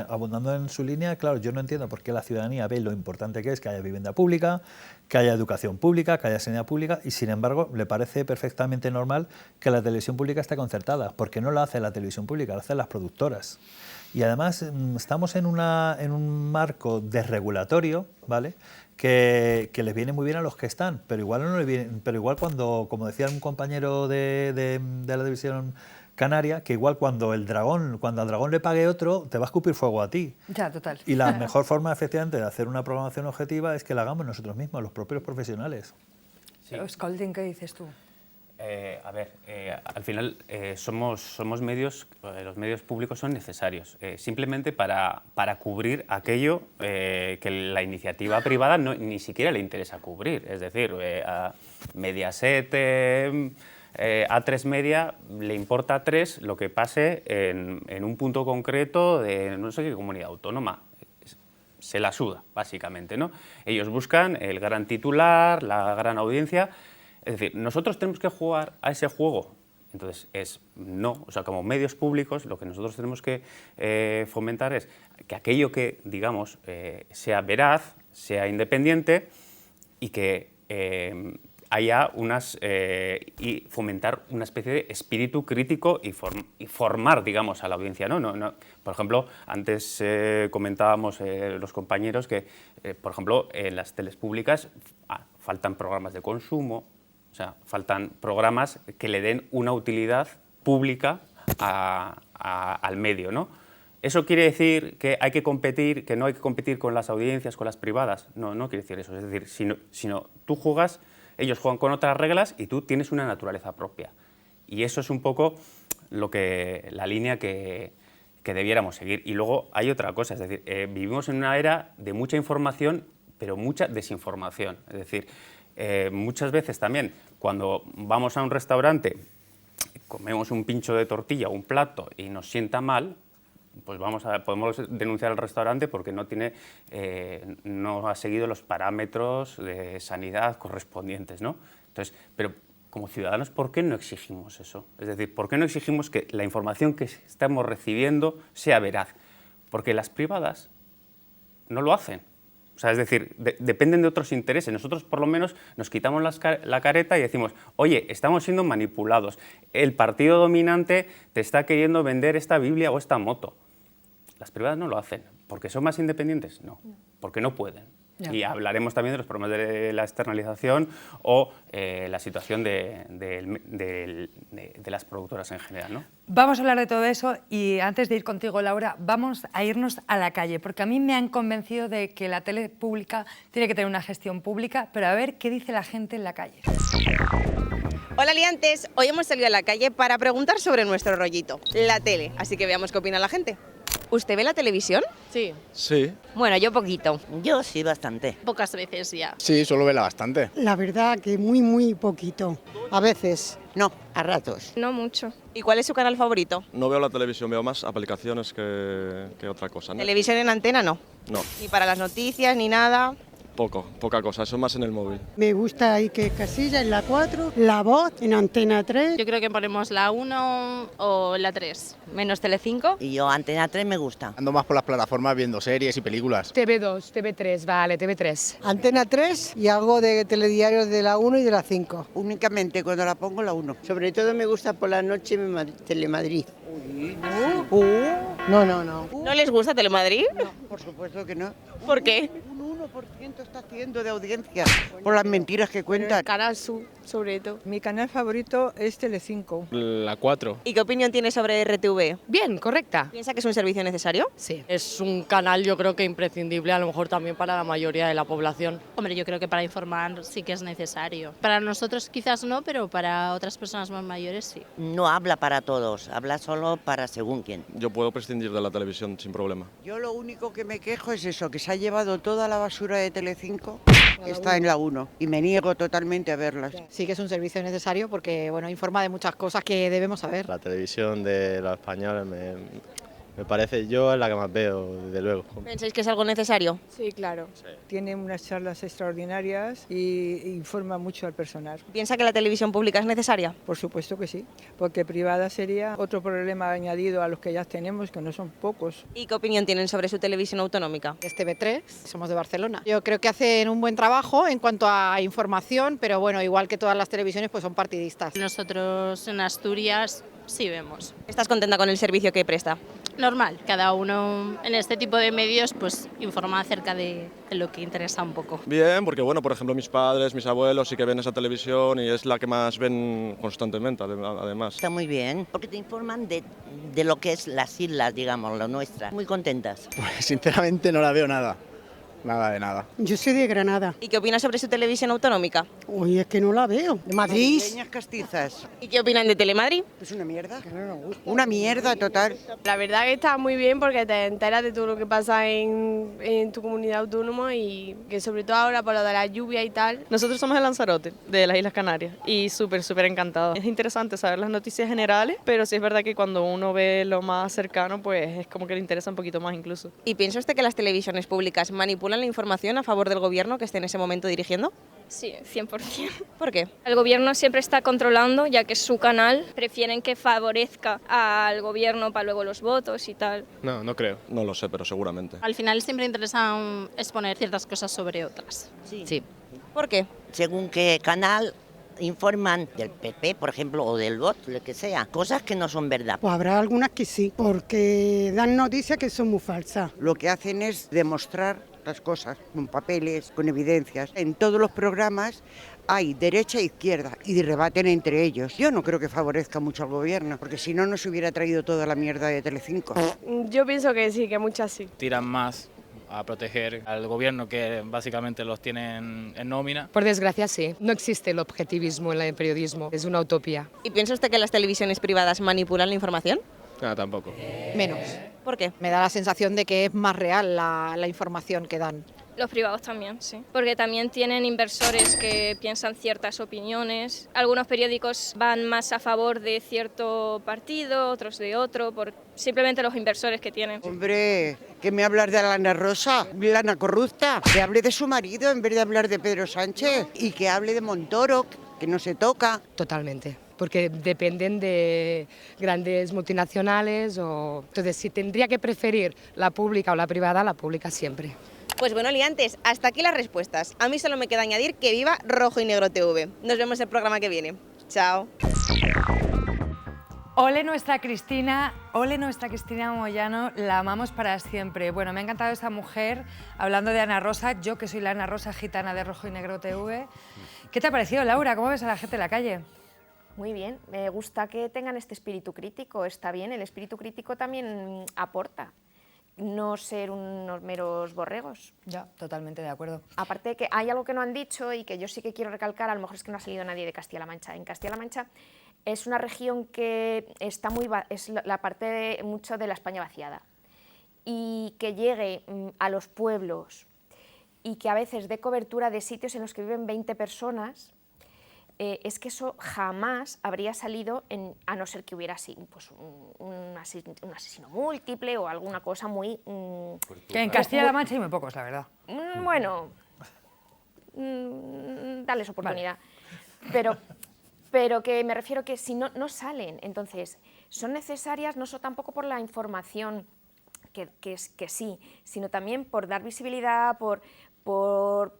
abundando en su línea, claro, yo no entiendo por qué la ciudadanía ve lo importante que es que haya vivienda pública, que haya educación pública, que haya sanidad pública, y sin embargo le parece perfectamente normal que la televisión pública esté concertada, porque no la hace la televisión pública, la hacen las productoras. Y además estamos en un marco desregulatorio, ¿vale?, que les viene muy bien a los que están, pero igual no les viene, pero igual cuando, como decía un compañero de la televisión canaria, que igual cuando al dragón le pague otro, te va a escupir fuego a ti. Ya, total. Y la mejor forma, efectivamente, de hacer una programación objetiva es que la hagamos nosotros mismos, los propios profesionales. Sí. Scolding, ¿qué dices tú? Al final somos medios, los medios públicos son necesarios, simplemente para cubrir aquello que la iniciativa privada ni siquiera le interesa cubrir. Es decir, a Mediaset, A3 Media, le importa a 3 lo que pase en un punto concreto de no sé qué comunidad autónoma. Se la suda, básicamente, ¿no? Ellos buscan el gran titular, la gran audiencia. Es decir, nosotros tenemos que jugar a ese juego. Entonces, no, o sea, como medios públicos, lo que nosotros tenemos que fomentar es que aquello que, digamos, sea veraz, sea independiente y que haya y fomentar una especie de espíritu crítico y formar, digamos, a la audiencia, ¿no? Por ejemplo, antes comentábamos los compañeros que, por ejemplo, en las teles públicas faltan programas de consumo. O sea, faltan programas que le den una utilidad pública al medio, ¿no? ¿Eso quiere decir que hay que competir, que no hay que competir con las audiencias, con las privadas? No, no quiere decir eso. Es decir, sino tú juegas, ellos juegan con otras reglas y tú tienes una naturaleza propia. Y eso es un poco la línea que debiéramos seguir. Y luego hay otra cosa, es decir, vivimos en una era de mucha información, pero mucha desinformación. Es decir, muchas veces también cuando vamos a un restaurante, comemos un pincho de tortilla o un plato y nos sienta mal, pues podemos denunciar al restaurante porque no ha seguido los parámetros de sanidad correspondientes, ¿no? Entonces, pero como ciudadanos, ¿por qué no exigimos eso? Es decir, ¿por qué no exigimos que la información que estamos recibiendo sea veraz? Porque las privadas no lo hacen. O sea, es decir, dependen de otros intereses. Nosotros, por lo menos, nos quitamos la careta y decimos, oye, estamos siendo manipulados. El partido dominante te está queriendo vender esta Biblia o esta moto. Las privadas no lo hacen. ¿Porque son más independientes? No, porque no pueden. Ya. Y hablaremos también de los problemas de la externalización o la situación de las productoras en general, ¿no? Vamos a hablar de todo eso y antes de ir contigo, Laura, vamos a irnos a la calle, porque a mí me han convencido de que la tele pública tiene que tener una gestión pública, pero a ver qué dice la gente en la calle. Hola liantes, hoy hemos salido a la calle para preguntar sobre nuestro rollito, la tele, así que veamos qué opina la gente. ¿Usted ve la televisión? Sí. Sí. Bueno, yo poquito. Yo sí, bastante. Pocas veces ya. Sí, suelo verla bastante. La verdad que muy poquito. A veces. No, a ratos. No mucho. ¿Y cuál es su canal favorito? No veo la televisión, veo más aplicaciones que otra cosa, ¿no? ¿Televisión en antena no? No. ¿Ni para las noticias ni nada? Poca cosa, eso más en el móvil. Me gusta ahí que Casilla en la 4, La Voz en Antena 3. Yo creo que ponemos la 1 o la 3. ¿Menos Telecinco? Y yo Antena 3 me gusta. Ando más por las plataformas viendo series y películas. TV2, TV3, vale, TV3. Antena 3 y algo de telediarios de la 1 y de la 5. Únicamente cuando la pongo la 1. Sobre todo me gusta por la noche Telemadrid. No. ¿No les gusta Telemadrid? No. por supuesto que no. ¿Por qué? Un 1% está haciendo de audiencia por las mentiras que cuentan. Canal Sur, sobre todo. Mi canal favorito es Telecinco. La 4. ¿Y qué opinión tiene sobre RTV? Bien, correcta. ¿Piensa que es un servicio necesario? Sí. Es un canal yo creo que imprescindible, a lo mejor también para la mayoría de la población. Hombre, yo creo que para informar sí que es necesario. Para nosotros quizás no, pero para otras personas más mayores sí. No habla para todos, habla solo para según quién. Yo puedo prescindir de la televisión sin problema. Yo lo único que me quejo es eso, que se ha llevado toda la basura de Telecinco, está en la 1 y me niego totalmente a verlas. Sí que es un servicio necesario porque bueno, informa de muchas cosas que debemos saber. La televisión de los españoles me parece, yo es la que más veo, desde luego. ¿Pensáis que es algo necesario? Sí, claro. Tiene unas charlas extraordinarias y informa mucho al personal. ¿Piensa que la televisión pública es necesaria? Por supuesto que sí, porque privada sería otro problema añadido a los que ya tenemos, que no son pocos. ¿Y qué opinión tienen sobre su televisión autonómica? Es TV3, somos de Barcelona. Yo creo que hacen un buen trabajo en cuanto a información, pero bueno, igual que todas las televisiones, pues son partidistas. Nosotros en Asturias sí vemos. ¿Estás contenta con el servicio que presta? Normal, cada uno en este tipo de medios pues informa acerca de lo que interesa un poco. Bien, porque bueno, por ejemplo, mis padres, mis abuelos sí que ven esa televisión y es la que más ven constantemente, además. Está muy bien, porque te informan de lo que es las islas, digamos, lo nuestra. Muy contentas. Pues sinceramente no la veo nada. Nada de nada. Yo soy de Granada. ¿Y qué opina sobre su televisión autonómica? Uy, es que no la veo. De Madrid. Pequeñas castizas. ¿Y qué opinan de Telemadrid? Es una mierda. Una mierda total. La verdad que está muy bien porque te enteras de todo lo que pasa en tu comunidad autónoma y que sobre todo ahora por lo de la lluvia y tal. Nosotros somos de Lanzarote, de las Islas Canarias, y súper encantados. Es interesante saber las noticias generales, pero sí es verdad que cuando uno ve lo más cercano, pues es como que le interesa un poquito más incluso. ¿Y piensa usted que las televisiones públicas manipulan la información a favor del gobierno que esté en ese momento dirigiendo? Sí, 100%. ¿Por qué? El gobierno siempre está controlando, ya que es su canal. Prefieren que favorezca al gobierno para luego los votos y tal. No creo. No lo sé, pero seguramente. Al final siempre interesa exponer ciertas cosas sobre otras. Sí. ¿Por qué? Según qué canal informan del PP, por ejemplo, o del VOT, lo que sea, cosas que no son verdad. Pues habrá algunas que sí, porque dan noticias que son muy falsas. Lo que hacen es demostrar las cosas con papeles, con evidencias. En todos los programas hay derecha e izquierda y rebaten entre ellos. Yo no creo que favorezca mucho al gobierno, porque si no, no se hubiera traído toda la mierda de Telecinco. Yo pienso que sí, que muchas sí. Tiran más a proteger al gobierno que básicamente los tienen en nómina. Por desgracia sí, no existe el objetivismo en el periodismo, es una utopía. ¿Y piensa usted que las televisiones privadas manipulan la información? No, tampoco. Menos. ¿Por qué? Me da la sensación de que es más real la información que dan. Los privados también, sí. Porque también tienen inversores que piensan ciertas opiniones. Algunos periódicos van más a favor de cierto partido, otros de otro, por simplemente los inversores que tienen. Hombre, ¿qué me hablas de Lana Rosa? Lana corrupta. Que hable de su marido en vez de hablar de Pedro Sánchez. Y que hable de Montoro, que no se toca. Totalmente. Porque dependen de grandes multinacionales o... Entonces, si tendría que preferir la pública o la pública siempre. Pues bueno, liantes, hasta aquí las respuestas. A mí solo me queda añadir que viva Rojo y Negro TV. Nos vemos el programa que viene. Chao. Ole nuestra Cristina Moyano, la amamos para siempre. Bueno, me ha encantado esa mujer, hablando de Ana Rosa, yo que soy la Ana Rosa gitana de Rojo y Negro TV. ¿Qué te ha parecido, Laura? ¿Cómo ves a la gente en la calle? Muy bien, me gusta que tengan este espíritu crítico, está bien, el espíritu crítico también aporta, no ser unos meros borregos. Ya, totalmente de acuerdo. Aparte de que hay algo que no han dicho y que yo sí que quiero recalcar, a lo mejor es que no ha salido nadie de Castilla-La Mancha. En Castilla-La Mancha es una región que está es la parte mucho de la España vaciada y que llegue a los pueblos y que a veces dé cobertura de sitios en los que viven 20 personas, es que eso jamás habría salido a no ser que hubiera sido pues, un asesino múltiple o alguna cosa muy... que en Castilla-La Mancha hay muy pocos, la verdad. Bueno, darles oportunidad. Vale. Pero que me refiero que si no salen, entonces son necesarias no solo tampoco por la información que sí, sino también por dar visibilidad, por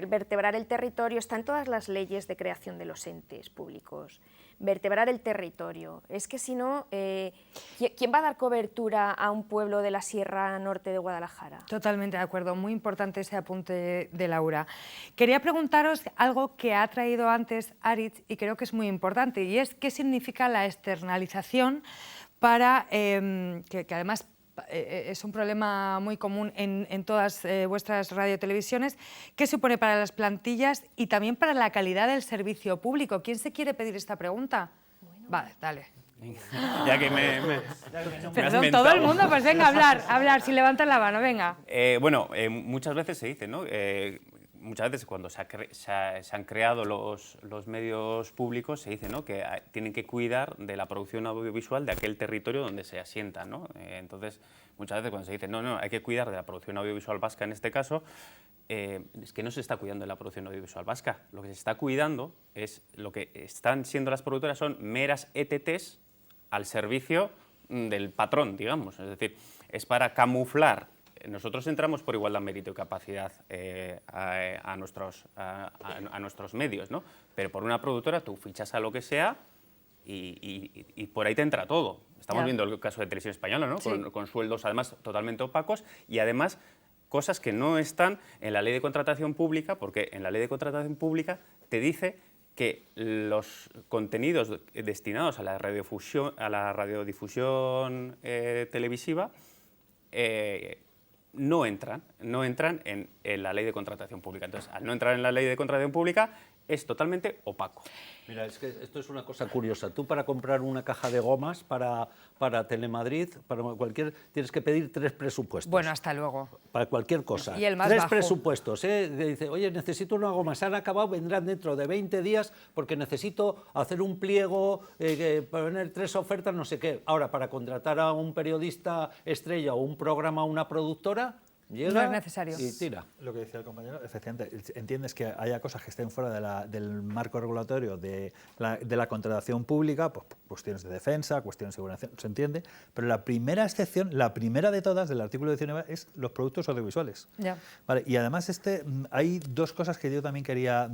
vertebrar el territorio, está en todas las leyes de creación de los entes públicos. Vertebrar el territorio. Es que si no, ¿quién va a dar cobertura a un pueblo de la Sierra Norte de Guadalajara? Totalmente de acuerdo, muy importante ese apunte de Laura. Quería preguntaros algo que ha traído antes Aritz y creo que es muy importante, y es qué significa la externalización para, que además es un problema muy común en todas vuestras radiotelevisiones. ¿Qué supone para las plantillas y también para la calidad del servicio público? ¿Quién se quiere pedir esta pregunta? Bueno. Vale, dale. Ya que me Perdón, todo el mundo, pues venga, hablar, si levantan la mano, venga. Muchas veces se dice, ¿no? Muchas veces cuando se han creado los medios públicos se dice, ¿no?, que tienen que cuidar de la producción audiovisual de aquel territorio donde se asientan, ¿no? Entonces, muchas veces cuando se dice, no, hay que cuidar de la producción audiovisual vasca en este caso, es que no se está cuidando de la producción audiovisual vasca. Lo que se está cuidando es lo que están siendo las productoras son meras ETTs al servicio del patrón, digamos. Es decir, es para camuflar. Nosotros entramos por igualdad, mérito y capacidad a nuestros medios, ¿no? Pero por una productora tú fichas a lo que sea y por ahí te entra todo. Estamos viendo el caso de Televisión Española, ¿no? Sí. Con sueldos además totalmente opacos y además cosas que no están en la ley de contratación pública, porque en la ley de contratación pública te dice que los contenidos destinados a la radiodifusión televisiva no entran en la ley de contratación pública. Entonces, al no entrar en la ley de contratación pública, es totalmente opaco. Mira, es que esto es una cosa curiosa. Tú para comprar una caja de gomas para Telemadrid, para tienes que pedir 3 presupuestos. Bueno, hasta luego. Para cualquier cosa. Y el más 3 bajo. Presupuestos. Dice, oye, necesito una goma, se han acabado, vendrán dentro de 20 días porque necesito hacer un pliego, poner 3 ofertas, no sé qué. Ahora, para contratar a un periodista estrella o un programa o una productora, llega no es necesario. Y tira. Lo que decía el compañero, efectivamente, entiendes que haya cosas que estén fuera del marco regulatorio de la contratación pública, pues cuestiones de defensa, cuestiones de seguridad, se entiende, pero la primera excepción, la primera de todas del artículo 19 es los productos audiovisuales. Ya. Vale, y además hay 2 cosas que yo también quería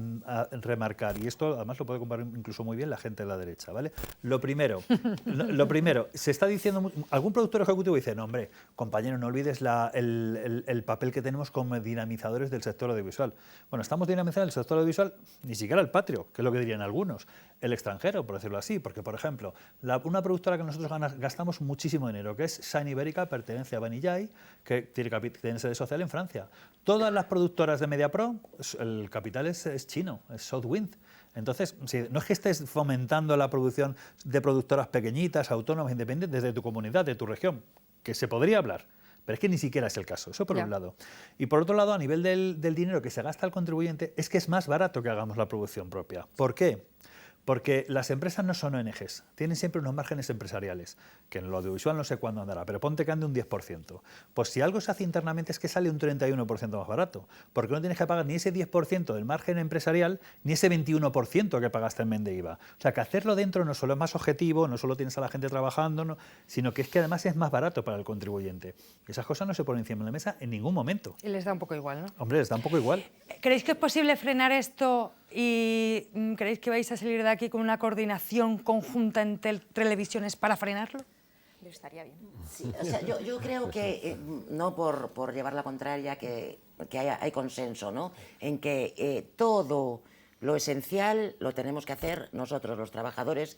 remarcar, y esto además lo puede comparar incluso muy bien la gente de la derecha, ¿vale? Lo primero, se está diciendo, algún productor ejecutivo dice, no hombre, compañero, no olvides el papel que tenemos como dinamizadores del sector audiovisual. Bueno, estamos dinamizando el sector audiovisual, ni siquiera el patrio, que es lo que dirían algunos, el extranjero, por decirlo así, porque, por ejemplo, una productora que nosotros gastamos muchísimo dinero, que es Shine Ibérica, pertenece a Banijay, que tiene sede social en Francia. Todas las productoras de MediaPro, el capital es chino, es Southwind. Entonces, no es que estés fomentando la producción de productoras pequeñitas, autónomas, independientes, desde tu comunidad, de tu región, que se podría hablar. Pero es que ni siquiera es el caso, eso por un lado. Y por otro lado, a nivel del dinero que se gasta el contribuyente, es que es más barato que hagamos la producción propia. ¿Por qué? Porque las empresas no son ONGs, tienen siempre unos márgenes empresariales, que en lo audiovisual no sé cuándo andará, pero ponte que ande un 10%. Pues si algo se hace internamente es que sale un 31% más barato, porque no tienes que pagar ni ese 10% del margen empresarial, ni ese 21% que pagaste en men de IVA. O sea, que hacerlo dentro no solo es más objetivo, no solo tienes a la gente trabajando, sino que es que además es más barato para el contribuyente. Y esas cosas no se ponen encima de la mesa en ningún momento. Y les da un poco igual, ¿no? Hombre, les da un poco igual. ¿Creéis que es posible frenar esto y creéis que vais a salir de aquí con una coordinación conjunta entre televisiones para frenarlo? Estaría bien. Sí, o sea, yo creo que, no por llevar la contraria, que hay consenso, ¿no?, en que todo lo esencial lo tenemos que hacer nosotros, los trabajadores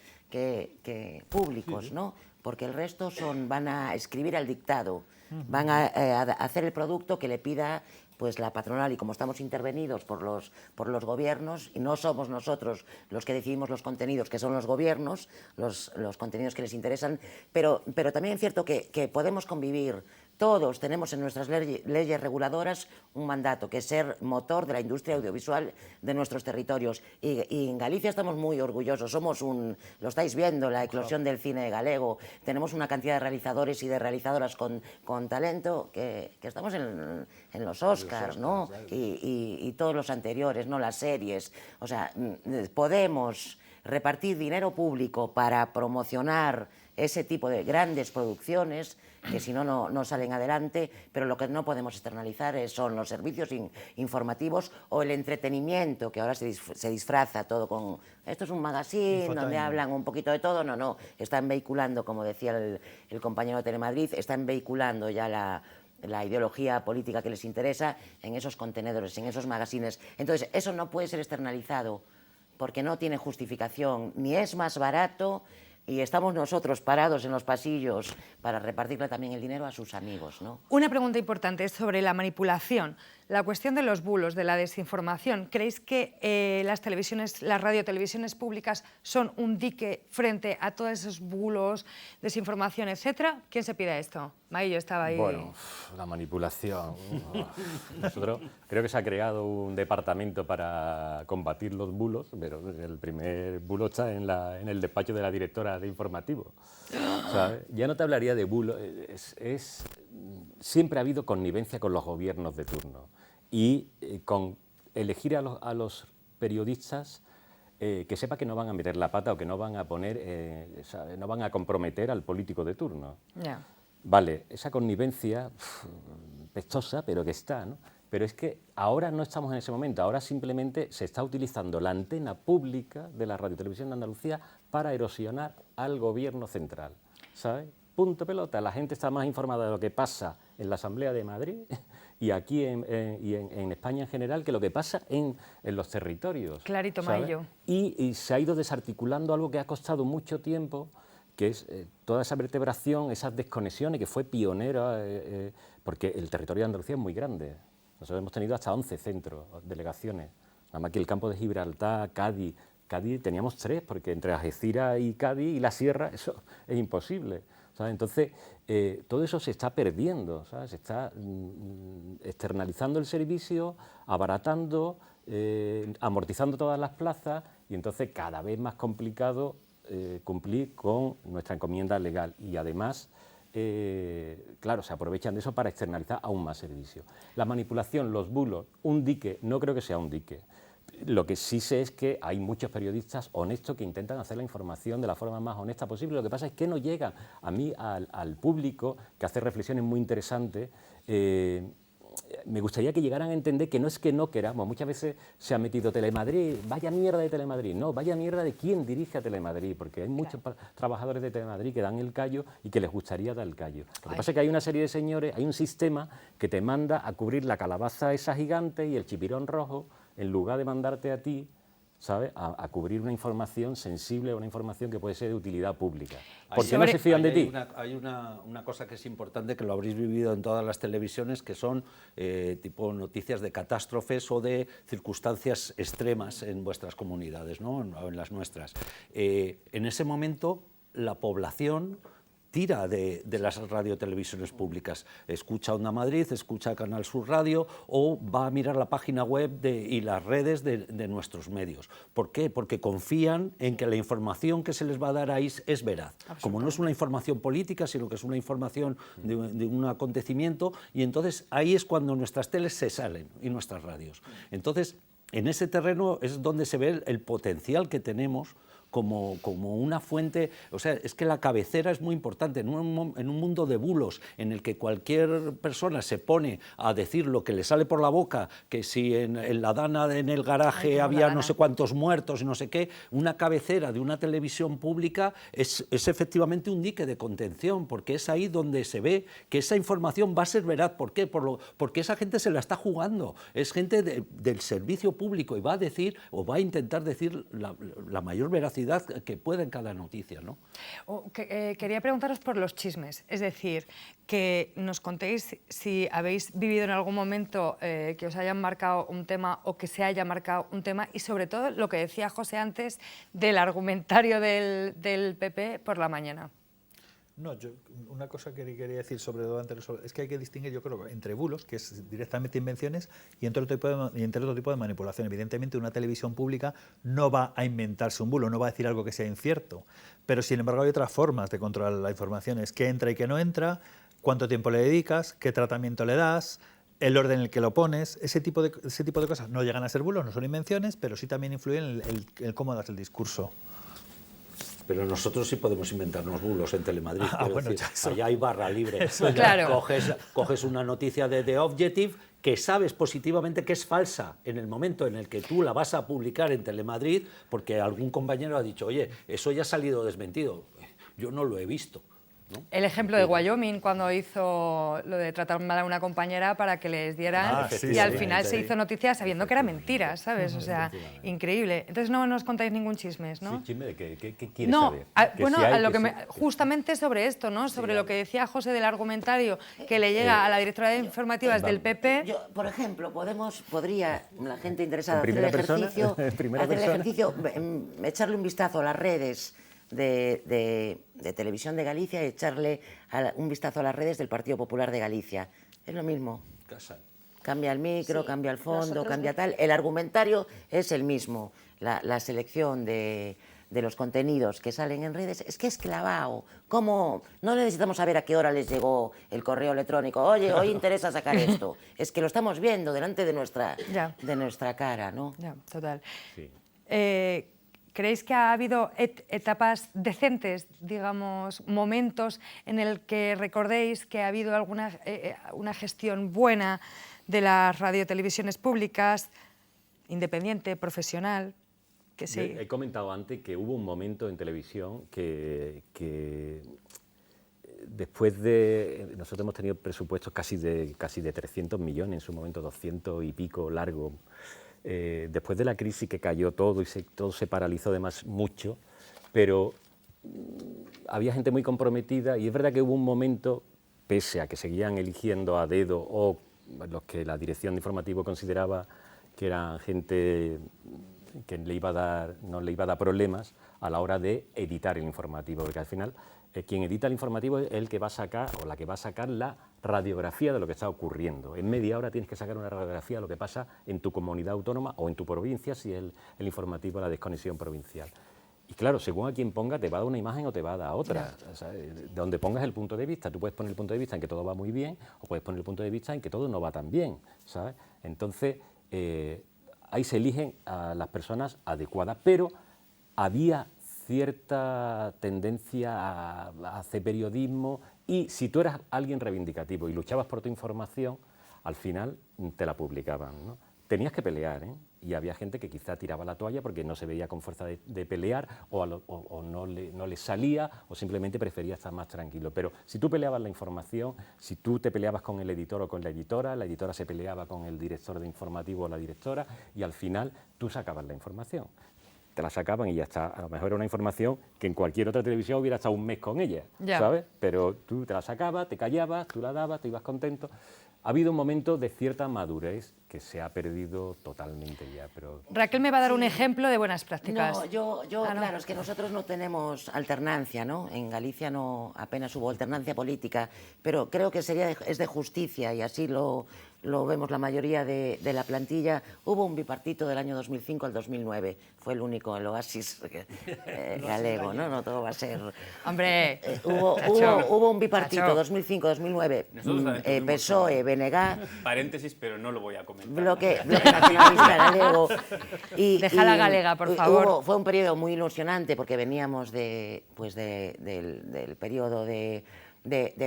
públicos, ¿no? Porque el resto van a escribir al dictado, van a hacer el producto que le pida pues la patronal, y como estamos intervenidos por los gobiernos, y no somos nosotros los que decidimos los contenidos, que son los gobiernos, los contenidos que les interesan, pero también es cierto que podemos convivir. Todos tenemos en nuestras leyes reguladoras un mandato, que es ser motor de la industria audiovisual de nuestros territorios. Y en Galicia estamos muy orgullosos, lo estáis viendo, la eclosión del cine galego. Tenemos una cantidad de realizadores y de realizadoras con talento que estamos en los Oscars, ¿no? Y todos los anteriores, ¿no? Las series. O sea, podemos repartir dinero público para promocionar ese tipo de grandes producciones que si no, no salen adelante, pero lo que no podemos externalizar son los servicios informativos o el entretenimiento, que ahora se disfraza todo con... Esto es un magazine donde hablan un poquito de todo. No, están vehiculando, como decía el compañero de Telemadrid, están vehiculando ya la ideología política que les interesa en esos contenedores, en esos magazines. Entonces, eso no puede ser externalizado porque no tiene justificación, ni es más barato, y estamos nosotros parados en los pasillos para repartirle también el dinero a sus amigos, ¿no? Una pregunta importante es sobre la manipulación, la cuestión de los bulos, de la desinformación. ¿Creéis que las radiotelevisiones públicas son un dique frente a todos esos bulos, desinformación, etcétera? ¿Quién se pide esto? Maillo estaba ahí. Bueno, la manipulación. Nosotros creo que se ha creado un departamento para combatir los bulos, pero el primer bulo está en el despacho de la directora de informativo. ¿Sabes? Ya no te hablaría de bulo, siempre ha habido connivencia con los gobiernos de turno y con elegir a los periodistas que sepa que no van a meter la pata o que no van a no van a comprometer al político de turno. Yeah. Vale, esa connivencia pestosa, pero que está, ¿no? Pero es que ahora no estamos en ese momento, ahora simplemente se está utilizando la antena pública de la Radiotelevisión de Andalucía para erosionar al gobierno central, ¿sabes? Punto pelota, la gente está más informada de lo que pasa en la Asamblea de Madrid y aquí en España en general que lo que pasa en los territorios. Clarito, ¿sabes? Maillo. Y se ha ido desarticulando algo que ha costado mucho tiempo, que es toda esa vertebración, esas desconexiones, que fue pionera, porque el territorio de Andalucía es muy grande. Nosotros hemos tenido hasta 11 centros, delegaciones. Nada más que el campo de Gibraltar, Cádiz. Cádiz teníamos 3, porque entre Algeciras y Cádiz y la Sierra eso es imposible, ¿sabes? Entonces, todo eso se está perdiendo, ¿sabes? Se está externalizando el servicio, abaratando, amortizando todas las plazas y entonces cada vez más complicado cumplir con nuestra encomienda legal y además, claro, se aprovechan de eso para externalizar aún más servicio. La manipulación, los bulos, un dique, no creo que sea un dique. Lo que sí sé es que hay muchos periodistas honestos que intentan hacer la información de la forma más honesta posible. Lo que pasa es que no llegan a mí, al público, que hace reflexiones muy interesantes. Me gustaría que llegaran a entender que no es que no queramos. Muchas veces se ha metido Telemadrid, vaya mierda de Telemadrid. No, vaya mierda de quién dirige a Telemadrid, porque hay muchos trabajadores de Telemadrid que dan el callo y que les gustaría dar el callo. Lo que pasa es que hay una serie de señores, hay un sistema que te manda a cubrir la calabaza esa gigante y el chipirón rojo, en lugar de mandarte a ti, ¿sabes?, a cubrir una información sensible o una información que puede ser de utilidad pública. ¿Por qué no se fían de ti? Hay una cosa que es importante, que lo habréis vivido en todas las televisiones, que son tipo noticias de catástrofes o de circunstancias extremas en vuestras comunidades, ¿no?, o en las nuestras. En ese momento, la población tira de las radiotelevisiones públicas, escucha Onda Madrid, escucha Canal Sur Radio o va a mirar la página web y las redes de nuestros medios. ¿Por qué? Porque confían en que la información que se les va a dar ahí es veraz. Como no es una información política, sino que es una información de un acontecimiento, y entonces ahí es cuando nuestras teles se salen y nuestras radios. Entonces, en ese terreno es donde se ve el potencial que tenemos como una fuente. O sea, es que la cabecera es muy importante. En un mundo de bulos, en el que cualquier persona se pone a decir lo que le sale por la boca, que si en la Dana, en el garaje, había no sé cuántos muertos y no sé qué, una cabecera de una televisión pública es efectivamente un dique de contención, porque es ahí donde se ve que esa información va a ser veraz. ¿Por qué? Porque esa gente se la está jugando, es gente del servicio público y va a decir, o va a intentar decir la mayor veracidad que pueda en cada noticia, ¿no? Quería preguntaros por los chismes, es decir, que nos contéis si habéis vivido en algún momento que os hayan marcado un tema o que se haya marcado un tema, y sobre todo lo que decía José antes del argumentario del PP por la mañana. No, una cosa que quería decir sobre todo antes es que hay que distinguir, yo creo, entre bulos, que es directamente invenciones, y entre otro tipo de manipulación. Evidentemente, una televisión pública no va a inventarse un bulo, no va a decir algo que sea incierto, pero sin embargo hay otras formas de controlar la información, es qué entra y qué no entra, cuánto tiempo le dedicas, qué tratamiento le das, el orden en el que lo pones. Ese tipo de cosas no llegan a ser bulos, no son invenciones, pero sí también influyen en el cómo das el discurso. Pero nosotros sí podemos inventarnos bulos en Telemadrid. Bueno, decir, allá hay barra libre. Claro. Coges una noticia de The Objective que sabes positivamente que es falsa en el momento en el que tú la vas a publicar en Telemadrid, porque algún compañero ha dicho, oye, eso ya ha salido desmentido. Yo no lo he visto. ¿no? El ejemplo de Wyoming, cuando hizo lo de tratar mal a una compañera para que les dieran, y al final se hizo noticia sabiendo que era mentira, ¿sabes? O sea, increíble. Entonces no nos contáis ningún chismes, ¿no? Sí, chisme de qué quieres saber. Bueno, a lo que justamente sobre esto, ¿no? Sobre lo que decía José del argumentario que le llega a la directora de informativas del PP. Yo, por ejemplo, podría la gente interesada hacer el persona? ejercicio, echarle un vistazo a las redes de Televisión de Galicia y echarle un vistazo a las redes del Partido Popular de Galicia. Es lo mismo. Cambia el micro, cambia el fondo, cambia tal. El argumentario es el mismo. La selección de los contenidos que salen en redes es que es clavado. ¿Cómo? No necesitamos saber a qué hora les llegó el correo electrónico. Oye, hoy interesa sacar esto. Es que lo estamos viendo delante de nuestra cara, ¿no? Ya, total. Sí. ¿Creéis que ha habido etapas decentes, digamos, momentos en el que recordéis que ha habido una gestión buena de las radiotelevisiones públicas, independiente, profesional? Que sí. He comentado antes que hubo un momento en televisión que después de... Nosotros hemos tenido presupuestos casi de 300 millones, en su momento 200 y pico largo. Después de la crisis que cayó todo y todo se paralizó además mucho, pero había gente muy comprometida y es verdad que hubo un momento, pese a que seguían eligiendo a dedo o los que la dirección de informativo consideraba que eran gente que no le iba a dar problemas a la hora de editar el informativo, porque al final quien edita el informativo es el que va a sacar o la que va a sacar la radiografía de lo que está ocurriendo. En media hora tienes que sacar una radiografía de lo que pasa en tu comunidad autónoma o en tu provincia, si es el informativo la desconexión provincial. Y claro, según a quien ponga, te va a dar una imagen o te va a dar otra. O sea, de donde pongas el punto de vista, tú puedes poner el punto de vista en que todo va muy bien o puedes poner el punto de vista en que todo no va tan bien, ¿sabes? Entonces, ahí se eligen a las personas adecuadas, pero había cierta tendencia a hacer periodismo y si tú eras alguien reivindicativo y luchabas por tu información, al final te la publicaban, ¿no? Tenías que pelear, ¿eh? Y había gente que quizá tiraba la toalla porque no se veía con fuerza de pelear o no le salía o simplemente prefería estar más tranquilo. Pero si tú peleabas la información, si tú te peleabas con el editor o con la editora se peleaba con el director de informativo o la directora y al final tú sacabas la información. Te la sacaban y ya está. A lo mejor era una información que en cualquier otra televisión hubiera estado un mes con ella, ¿sabes? Pero tú te la sacabas, te callabas, tú la dabas, te ibas contento. Ha habido un momento de cierta madurez que se ha perdido totalmente ya, pero... Raquel me va a dar un ejemplo de buenas prácticas. No, claro, es que nosotros no tenemos alternancia, ¿no? En Galicia no apenas hubo alternancia política, pero creo que es de justicia y así lo vemos la mayoría de la plantilla. Hubo un bipartito del año 2005 al 2009, fue el único, el oasis galego, ¿no? No todo va a ser... Hombre, hubo un bipartito 2005-2009, PSOE, BNG... Paréntesis, pero no lo voy a comentar. Bloque nacionalista galego. Deja la galega, por favor. Fue un periodo muy ilusionante porque veníamos del periodo de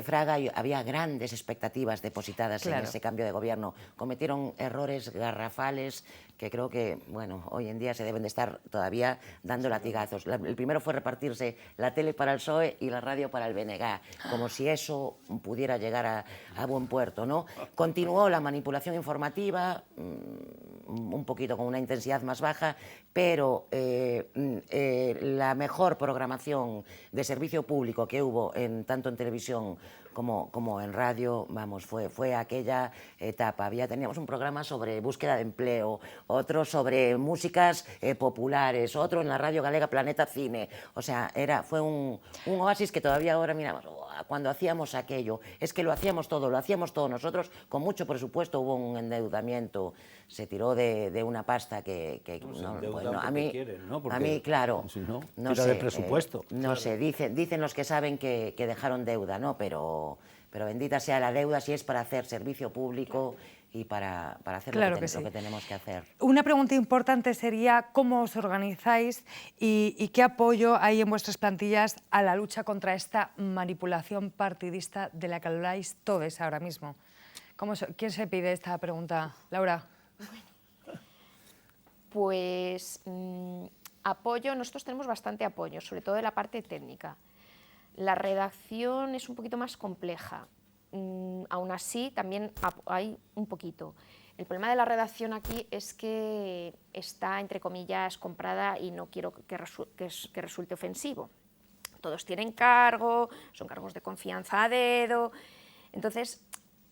Fraga y había grandes expectativas depositadas en ese cambio de gobierno. Cometieron errores garrafales que creo que, bueno, hoy en día se deben de estar todavía dando latigazos. El primero fue repartirse la tele para el PSOE y la radio para el BNG, como si eso pudiera llegar a buen puerto, ¿no? Continuó la manipulación informativa, un poquito con una intensidad más baja, pero la mejor programación de servicio público que hubo tanto en televisión como en radio, vamos, fue aquella etapa. Teníamos un programa sobre búsqueda de empleo, otro sobre músicas populares, otro en la radio galega Planeta Cine. O sea, fue un oasis que todavía ahora miramos, cuando hacíamos aquello, es que lo hacíamos todo nosotros, con mucho presupuesto, hubo un endeudamiento, se tiró de una pasta que a mí, claro, no sé, de presupuesto. No sé, dicen los que saben que dejaron deuda, ¿no? Pero pero bendita sea la deuda si es para hacer servicio público y para hacer Claro lo que sí. que tenemos que hacer. Una pregunta importante sería cómo os organizáis y qué apoyo hay en vuestras plantillas a la lucha contra esta manipulación partidista de la que habláis todos ahora mismo. ¿Quién se pide esta pregunta? Laura. Pues apoyo, nosotros tenemos bastante apoyo, sobre todo de la parte técnica. La redacción es un poquito más compleja, aún así también hay un poquito. El problema de la redacción aquí es que está, entre comillas, comprada y no quiero que resulte ofensivo. Todos tienen cargo, son cargos de confianza a dedo, entonces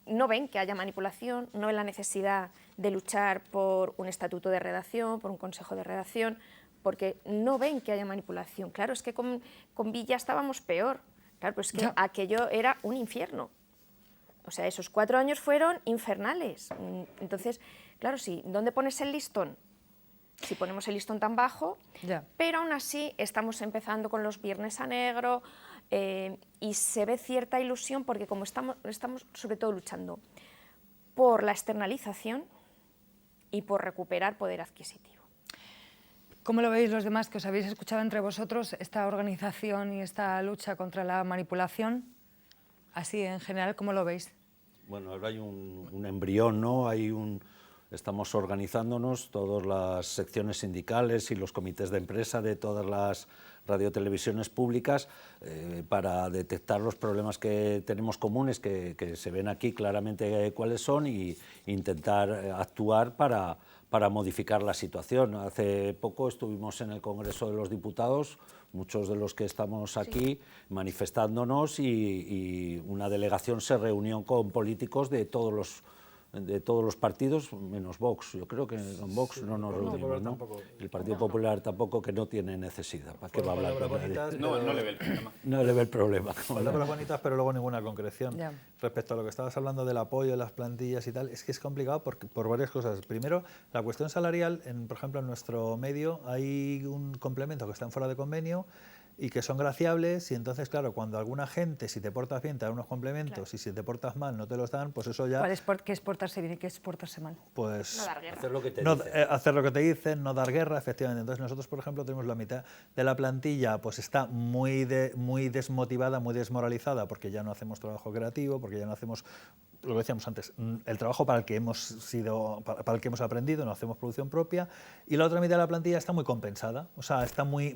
no ven que haya manipulación, no ven la necesidad de luchar por un estatuto de redacción, por un consejo de redacción, porque no ven que haya manipulación. Claro, es que con Villa estábamos peor, claro, pues que aquello era un infierno. O sea, esos 4 años fueron infernales. Entonces, claro, sí, ¿dónde pones el listón? Si ponemos el listón tan bajo, pero aún así estamos empezando con los viernes a negro y se ve cierta ilusión porque como estamos sobre todo luchando por la externalización y por recuperar poder adquisitivo. ¿Cómo lo veis los demás que os habéis escuchado entre vosotros, esta organización y esta lucha contra la manipulación? Así, en general, ¿cómo lo veis? Bueno, ahora hay un embrión, ¿no? Estamos organizándonos, todas las secciones sindicales y los comités de empresa de todas las radiotelevisiones públicas para detectar los problemas que tenemos comunes, que se ven aquí claramente cuáles son, y intentar actuar para modificar la situación. Hace poco estuvimos en el Congreso de los Diputados, muchos de los que estamos aquí, manifestándonos, y una delegación se reunió con políticos de todos los partidos, menos Vox. Yo creo que con Vox no nos reunimos, ¿no? El Partido Popular tampoco, que no tiene necesidad. ¿Para qué va a hablar con nadie? No le ve el problema. No le ve el problema. Palabras bonitas, pero luego ninguna concreción. Ya. Respecto a lo que estabas hablando del apoyo de las plantillas y tal, es que es complicado por varias cosas. Primero, la cuestión salarial, por ejemplo, en nuestro medio hay un complemento que están fuera de convenio y que son graciables, y entonces, claro, cuando alguna gente, si te portas bien, te dan unos complementos, y si te portas mal, no te los dan, pues eso ya... ¿Qué es portarse bien y qué es portarse mal? Pues no dar guerra. Hacer lo que te dicen. Hacer lo que te dicen, no dar guerra, efectivamente. Entonces nosotros, por ejemplo, tenemos la mitad de la plantilla, pues está muy desmotivada, muy desmoralizada, porque ya no hacemos trabajo creativo, porque ya no hacemos, lo que decíamos antes, el trabajo para el que hemos aprendido, no hacemos producción propia, y la otra mitad de la plantilla está muy compensada, o sea, está muy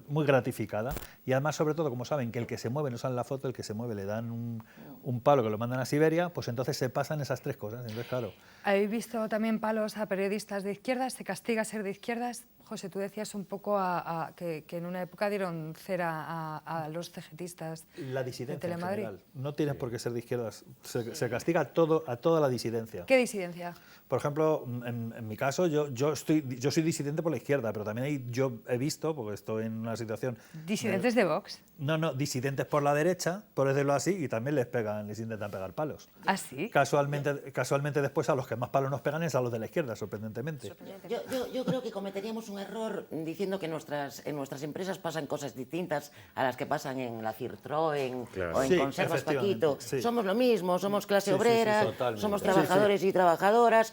gratificada, y además, sobre todo, como saben que el que se mueve no sale en la foto, el que se mueve le dan un palo que lo mandan a Siberia, pues entonces se pasan esas 3 cosas. Entonces, claro. ¿Habéis visto también palos a periodistas de izquierdas? ¿Se castiga ser de izquierdas? José, tú decías un poco que en una época dieron cera a los cegetistas. La disidencia de en Telemadrid. general. No tienes por qué ser de izquierdas. Se castiga a toda la disidencia. ¿Qué disidencia? Por ejemplo, en mi caso, yo soy disidente por la izquierda, pero también yo he visto, porque estoy en una situación... ¿Disidentes de Vox? No, disidentes por la derecha, por decirlo así, y también les intentan pegar palos. ¿Ah, sí? Casualmente después a los que más palos nos pegan es a los de la izquierda, sorprendentemente. Yo creo que cometeríamos un error diciendo que en nuestras empresas pasan cosas distintas a las que pasan en la Cirtroen o en Conservas Paquito. Sí. Somos lo mismo, somos clase obrera, totalmente. somos trabajadores y trabajadoras.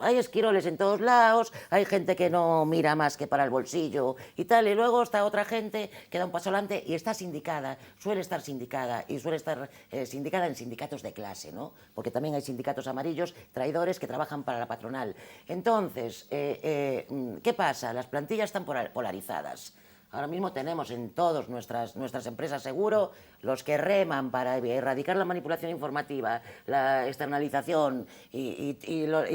Hay esquiroles en todos lados, hay gente que no mira más que para el bolsillo y tal, y luego está otra gente que da un paso adelante y está sindicada, suele estar sindicada en sindicatos de clase, ¿no? Porque también hay sindicatos amarillos, traidores, que trabajan para la patronal. Entonces, ¿qué pasa? Las plantillas están polarizadas. Ahora mismo tenemos en todas nuestras empresas, seguro, los que reman para erradicar la manipulación informativa, la externalización y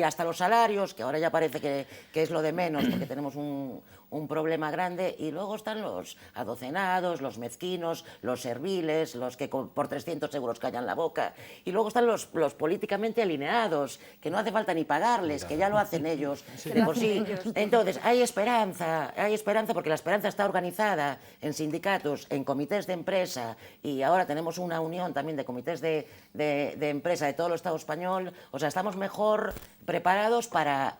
hasta los salarios, que ahora ya parece que es lo de menos, porque tenemos un problema grande, y luego están los adocenados, los mezquinos, los serviles, los que por 300 euros callan la boca, y luego están los políticamente alineados, que no hace falta ni pagarles, que ya lo hacen ellos de por sí. Entonces, hay esperanza porque la esperanza está organizada en sindicatos, en comités de empresa, y ahora tenemos una unión también de comités de empresa de todo el Estado español. O sea, estamos mejor preparados para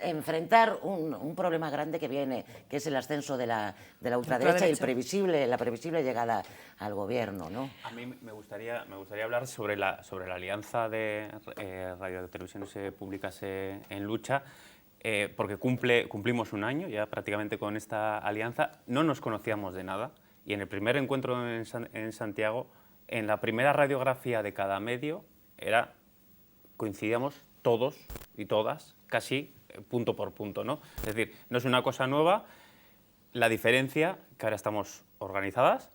enfrentar un problema grande que viene, que es el ascenso de la ultraderecha y la previsible llegada al gobierno, ¿no? A mí me gustaría hablar sobre la alianza de radio y televisiones públicas en lucha, porque cumplimos un año ya prácticamente con esta alianza. No nos conocíamos de nada y en el primer encuentro en Santiago, en la primera radiografía de cada medio, coincidíamos todos y todas, casi punto por punto, ¿no? Es decir, no es una cosa nueva, la diferencia que ahora estamos organizadas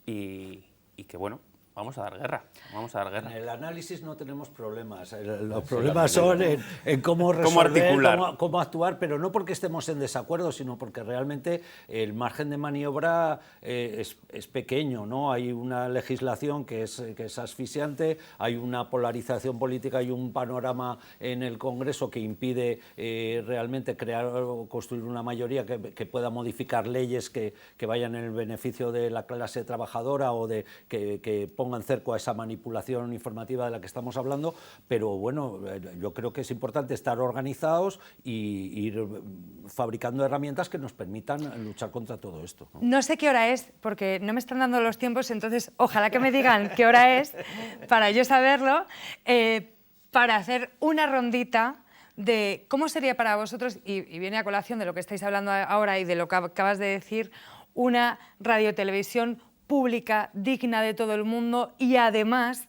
y que, bueno, vamos a dar guerra. En el análisis no tenemos problemas, los problemas son en cómo resolver, articular. cómo actuar, pero no porque estemos en desacuerdo, sino porque realmente el margen de maniobra es pequeño, ¿no? Hay una legislación que es asfixiante, hay una polarización política y un panorama en el Congreso que impide realmente crear o construir una mayoría que pueda modificar leyes que vayan en el beneficio de la clase trabajadora o de que pongan cerco a esa manipulación informativa de la que estamos hablando, pero bueno, yo creo que es importante estar organizados y ir fabricando herramientas que nos permitan luchar contra todo esto, ¿no? No sé qué hora es, porque no me están dando los tiempos, entonces ojalá que me digan qué hora es para yo saberlo, para hacer una rondita de cómo sería para vosotros, y viene a colación de lo que estáis hablando ahora y de lo que acabas de decir, una radiotelevisión pública, digna de todo el mundo y además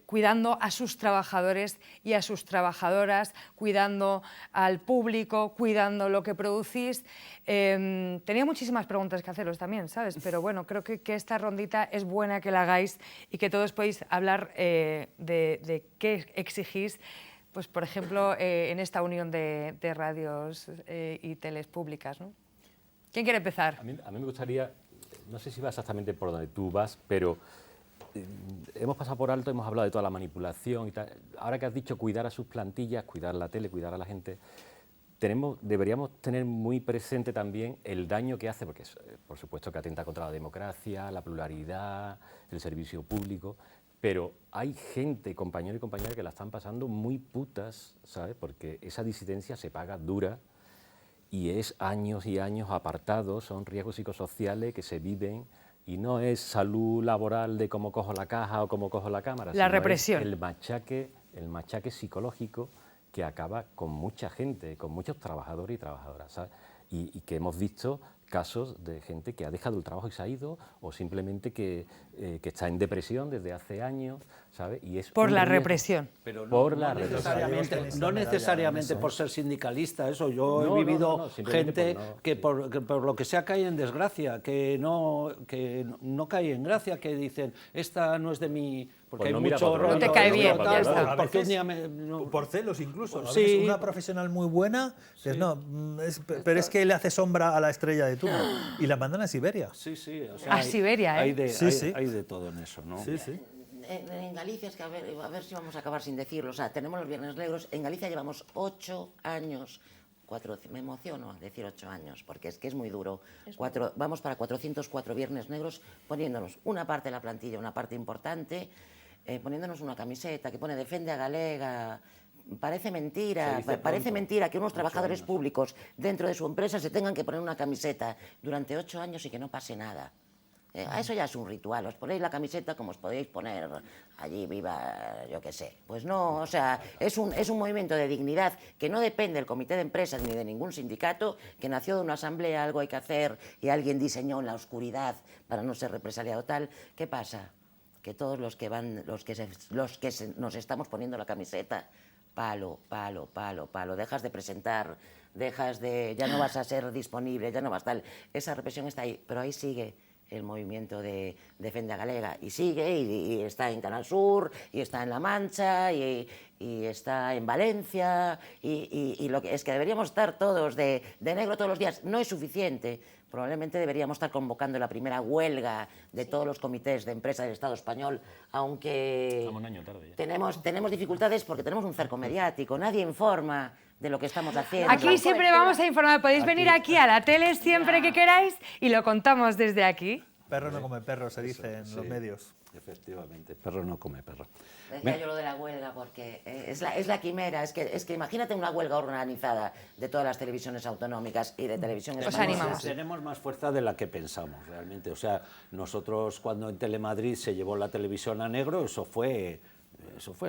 cuidando a sus trabajadores y a sus trabajadoras, cuidando al público, cuidando lo que producís. Tenía muchísimas preguntas que haceros también, ¿sabes? Pero bueno, creo que esta rondita es buena que la hagáis y que todos podéis hablar de qué exigís, pues por ejemplo, en esta unión de radios y teles públicas, ¿no? ¿Quién quiere empezar? A mí me gustaría... No sé si va exactamente por donde tú vas, pero hemos pasado por alto, hemos hablado de toda la manipulación y tal. Ahora que has dicho cuidar a sus plantillas, cuidar la tele, cuidar a la gente, deberíamos tener muy presente también el daño que hace, porque por supuesto que atenta contra la democracia, la pluralidad, el servicio público, pero hay gente, compañeros y compañeras, que la están pasando muy putas, ¿sabes? Porque esa disidencia se paga dura, y es años y años apartados, son riesgos psicosociales que se viven y no es salud laboral de cómo cojo la caja o cómo cojo la cámara, la represión. El machaque psicológico que acaba con mucha gente, con muchos trabajadores y trabajadoras, ¿sabes? Y que hemos visto casos de gente que ha dejado el trabajo y se ha ido, o simplemente que está en depresión desde hace años, ¿sabes? Y es por la represión. Pero no necesariamente por ser sindicalista, eso. Yo he vivido gente que por lo que sea cae en desgracia, que no cae en gracia, que dicen, esta no es de mi... Porque pues hay no mucho rollo, no te cae bien, ya está. Porque un día por celos incluso. A sí. veces una profesional muy buena, dices, sí. No, pero es que le hace sombra a la estrella de turno y la mandan a Siberia. Sí, sí. O sea, a Siberia, ¿eh? Hay de todo en eso, ¿no? Sí, sí. En Galicia, es que a ver si vamos a acabar sin decirlo, o sea, tenemos los Viernes Negros, en Galicia llevamos 8 años, me emociono decir 8 años, porque es que es muy duro, vamos para 404 Viernes Negros, poniéndonos una parte de la plantilla, una parte importante, poniéndonos una camiseta que pone Defende a Galega. Parece mentira que unos trabajadores públicos dentro de su empresa se tengan que poner una camiseta durante 8 años y que no pase nada. Eso ya es un ritual, os ponéis la camiseta como os podéis poner allí viva, yo qué sé. Pues no, o sea, es un movimiento de dignidad que no depende del comité de empresas ni de ningún sindicato, que nació de una asamblea, algo hay que hacer y alguien diseñó en la oscuridad para no ser represaliado tal. ¿Qué pasa? Que todos los que nos estamos poniendo la camiseta, palo, dejas de presentar, ya no vas a ser disponible, ya no vas tal. Esa represión está ahí, pero ahí sigue el movimiento de Defende a Galega y sigue, y está en Canal Sur, y está en La Mancha, y está en Valencia, y lo que es que deberíamos estar todos de negro todos los días. No es suficiente. Probablemente deberíamos estar convocando la primera huelga de todos los comités de empresa del Estado español, aunque estamos un año tarde ya. Tenemos dificultades porque tenemos un cerco mediático, nadie informa de lo que estamos haciendo. Aquí siempre vamos a informar, podéis venir aquí a la tele siempre que queráis y lo contamos desde aquí. Perro no come perro, se dice en los medios. Efectivamente, perro no come perro. Decía yo lo de la huelga porque es la quimera, es que imagínate una huelga organizada de todas las televisiones autonómicas y de televisión española. Tenemos más fuerza de la que pensamos realmente, o sea, nosotros cuando en Telemadrid se llevó la televisión a negro, eso fue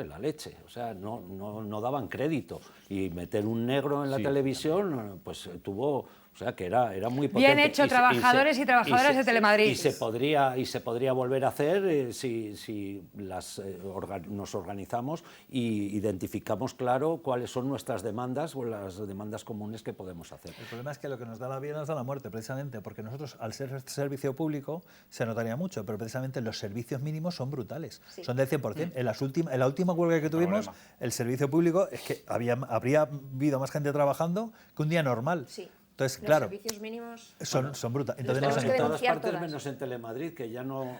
la leche, o sea, no daban crédito, y meter un negro en la televisión pues tuvo... O sea, que era muy potente. Bien hecho, trabajadores y trabajadoras de Telemadrid. Y se podría volver a hacer si nos organizamos y identificamos claro cuáles son nuestras demandas o las demandas comunes que podemos hacer. El problema es que lo que nos da la vida nos da la muerte, precisamente, porque nosotros, al ser servicio público, se notaría mucho, pero precisamente los servicios mínimos son brutales, son del 100%. En la última huelga que tuvimos, el servicio público, es que habría habido más gente trabajando que un día normal. Sí. Entonces, los claro, servicios mínimos son brutales. Entonces, en todas partes menos en Telemadrid, que ya no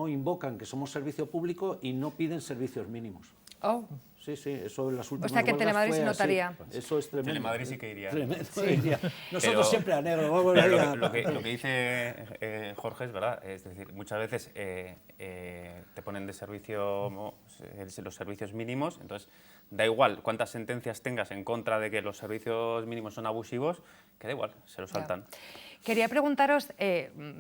invocan que somos servicio público y no piden servicios mínimos. Oh. Sí, eso en las últimas O sea que en Telemadrid se notaría. Eso es tremendo. Telemadrid sí que iría. Iría. Nosotros siempre a negro. Lo que dice Jorge es verdad. Es decir, muchas veces te ponen de servicio los servicios mínimos, entonces da igual cuántas sentencias tengas en contra de que los servicios mínimos son abusivos, que da igual, se lo saltan. Quería preguntaros,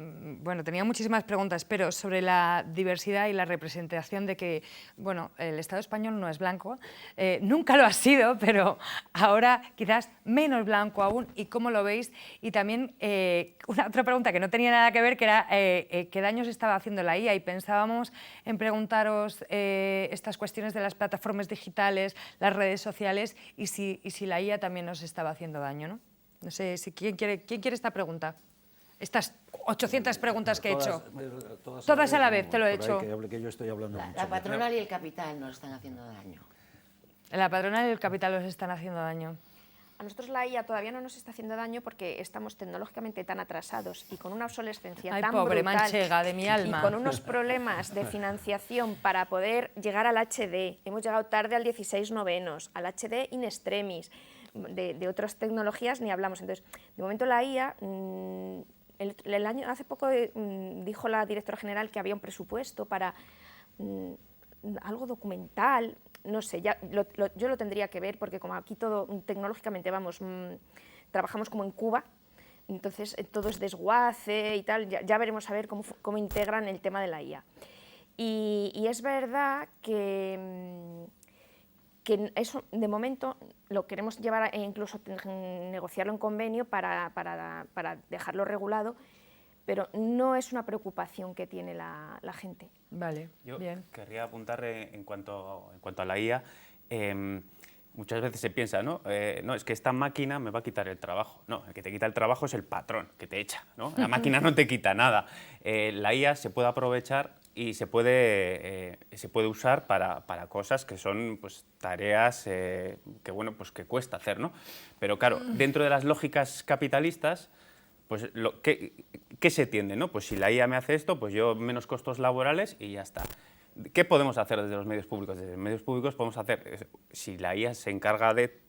bueno, tenía muchísimas preguntas, pero sobre la diversidad y la representación de que, bueno, el Estado español no es blanco, nunca lo ha sido, pero ahora quizás menos blanco aún, ¿y cómo lo veis? Y también otra pregunta que no tenía nada que ver, que era qué daños estaba haciendo la IA, y pensábamos en preguntaros estas cuestiones de las plataformas digitales, las redes sociales, y si la IA también nos estaba haciendo daño, ¿no? No sé, ¿quién quiere esta pregunta? Estas 800 preguntas que he hecho. Todas a la vez, te lo he hecho. Que yo estoy hablando mucho. La patronal y el capital nos están haciendo daño. La patronal y el capital nos están haciendo daño. A nosotros la IA todavía no nos está haciendo daño porque estamos tecnológicamente tan atrasados y con una obsolescencia tan pobre brutal, manchega de mi alma. y con unos problemas de financiación para poder llegar al HD. Hemos llegado tarde al 16/9, al HD in extremis. De otras tecnologías ni hablamos. Entonces, de momento la IA, hace poco dijo la directora general que había un presupuesto para algo documental, no sé, yo lo tendría que ver porque como aquí todo tecnológicamente trabajamos como en Cuba, entonces todo es desguace y tal, ya veremos a ver cómo integran el tema de la IA. Y es verdad que eso, de momento, lo queremos llevar e incluso negociarlo en convenio para dejarlo regulado, pero no es una preocupación que tiene la gente. Vale, yo bien. Querría apuntar en cuanto a la IA, muchas veces se piensa, ¿no? No, es que esta máquina me va a quitar el trabajo. No, el que te quita el trabajo es el patrón, que te echa, ¿no? La máquina no te quita nada. La IA se puede aprovechar y se puede usar para cosas que son pues, tareas que cuesta hacer, ¿no? Pero claro, dentro de las lógicas capitalistas, pues ¿qué se tiende, ¿no? Pues si la IA me hace esto, pues yo menos costos laborales y ya está. ¿Qué podemos hacer desde los medios públicos? Desde los medios públicos podemos hacer, si la IA se encarga de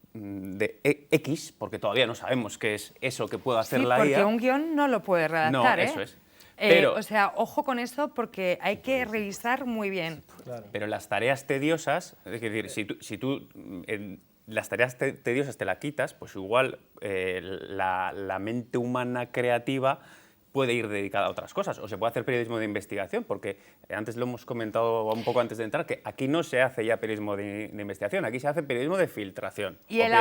X, porque todavía no sabemos qué es eso que puede hacer la IA. Porque un guión no lo puede redactar, no, eso es. Pero, o sea, ojo con eso porque hay que revisar muy bien. Claro. Pero las tareas tediosas, es decir, si tú las tareas tediosas te la quitas, pues igual la mente humana creativa puede ir dedicada a otras cosas, o se puede hacer periodismo de investigación, porque antes lo hemos comentado un poco antes de entrar, que aquí no se hace ya periodismo de investigación, aquí se hace periodismo de filtración. Y el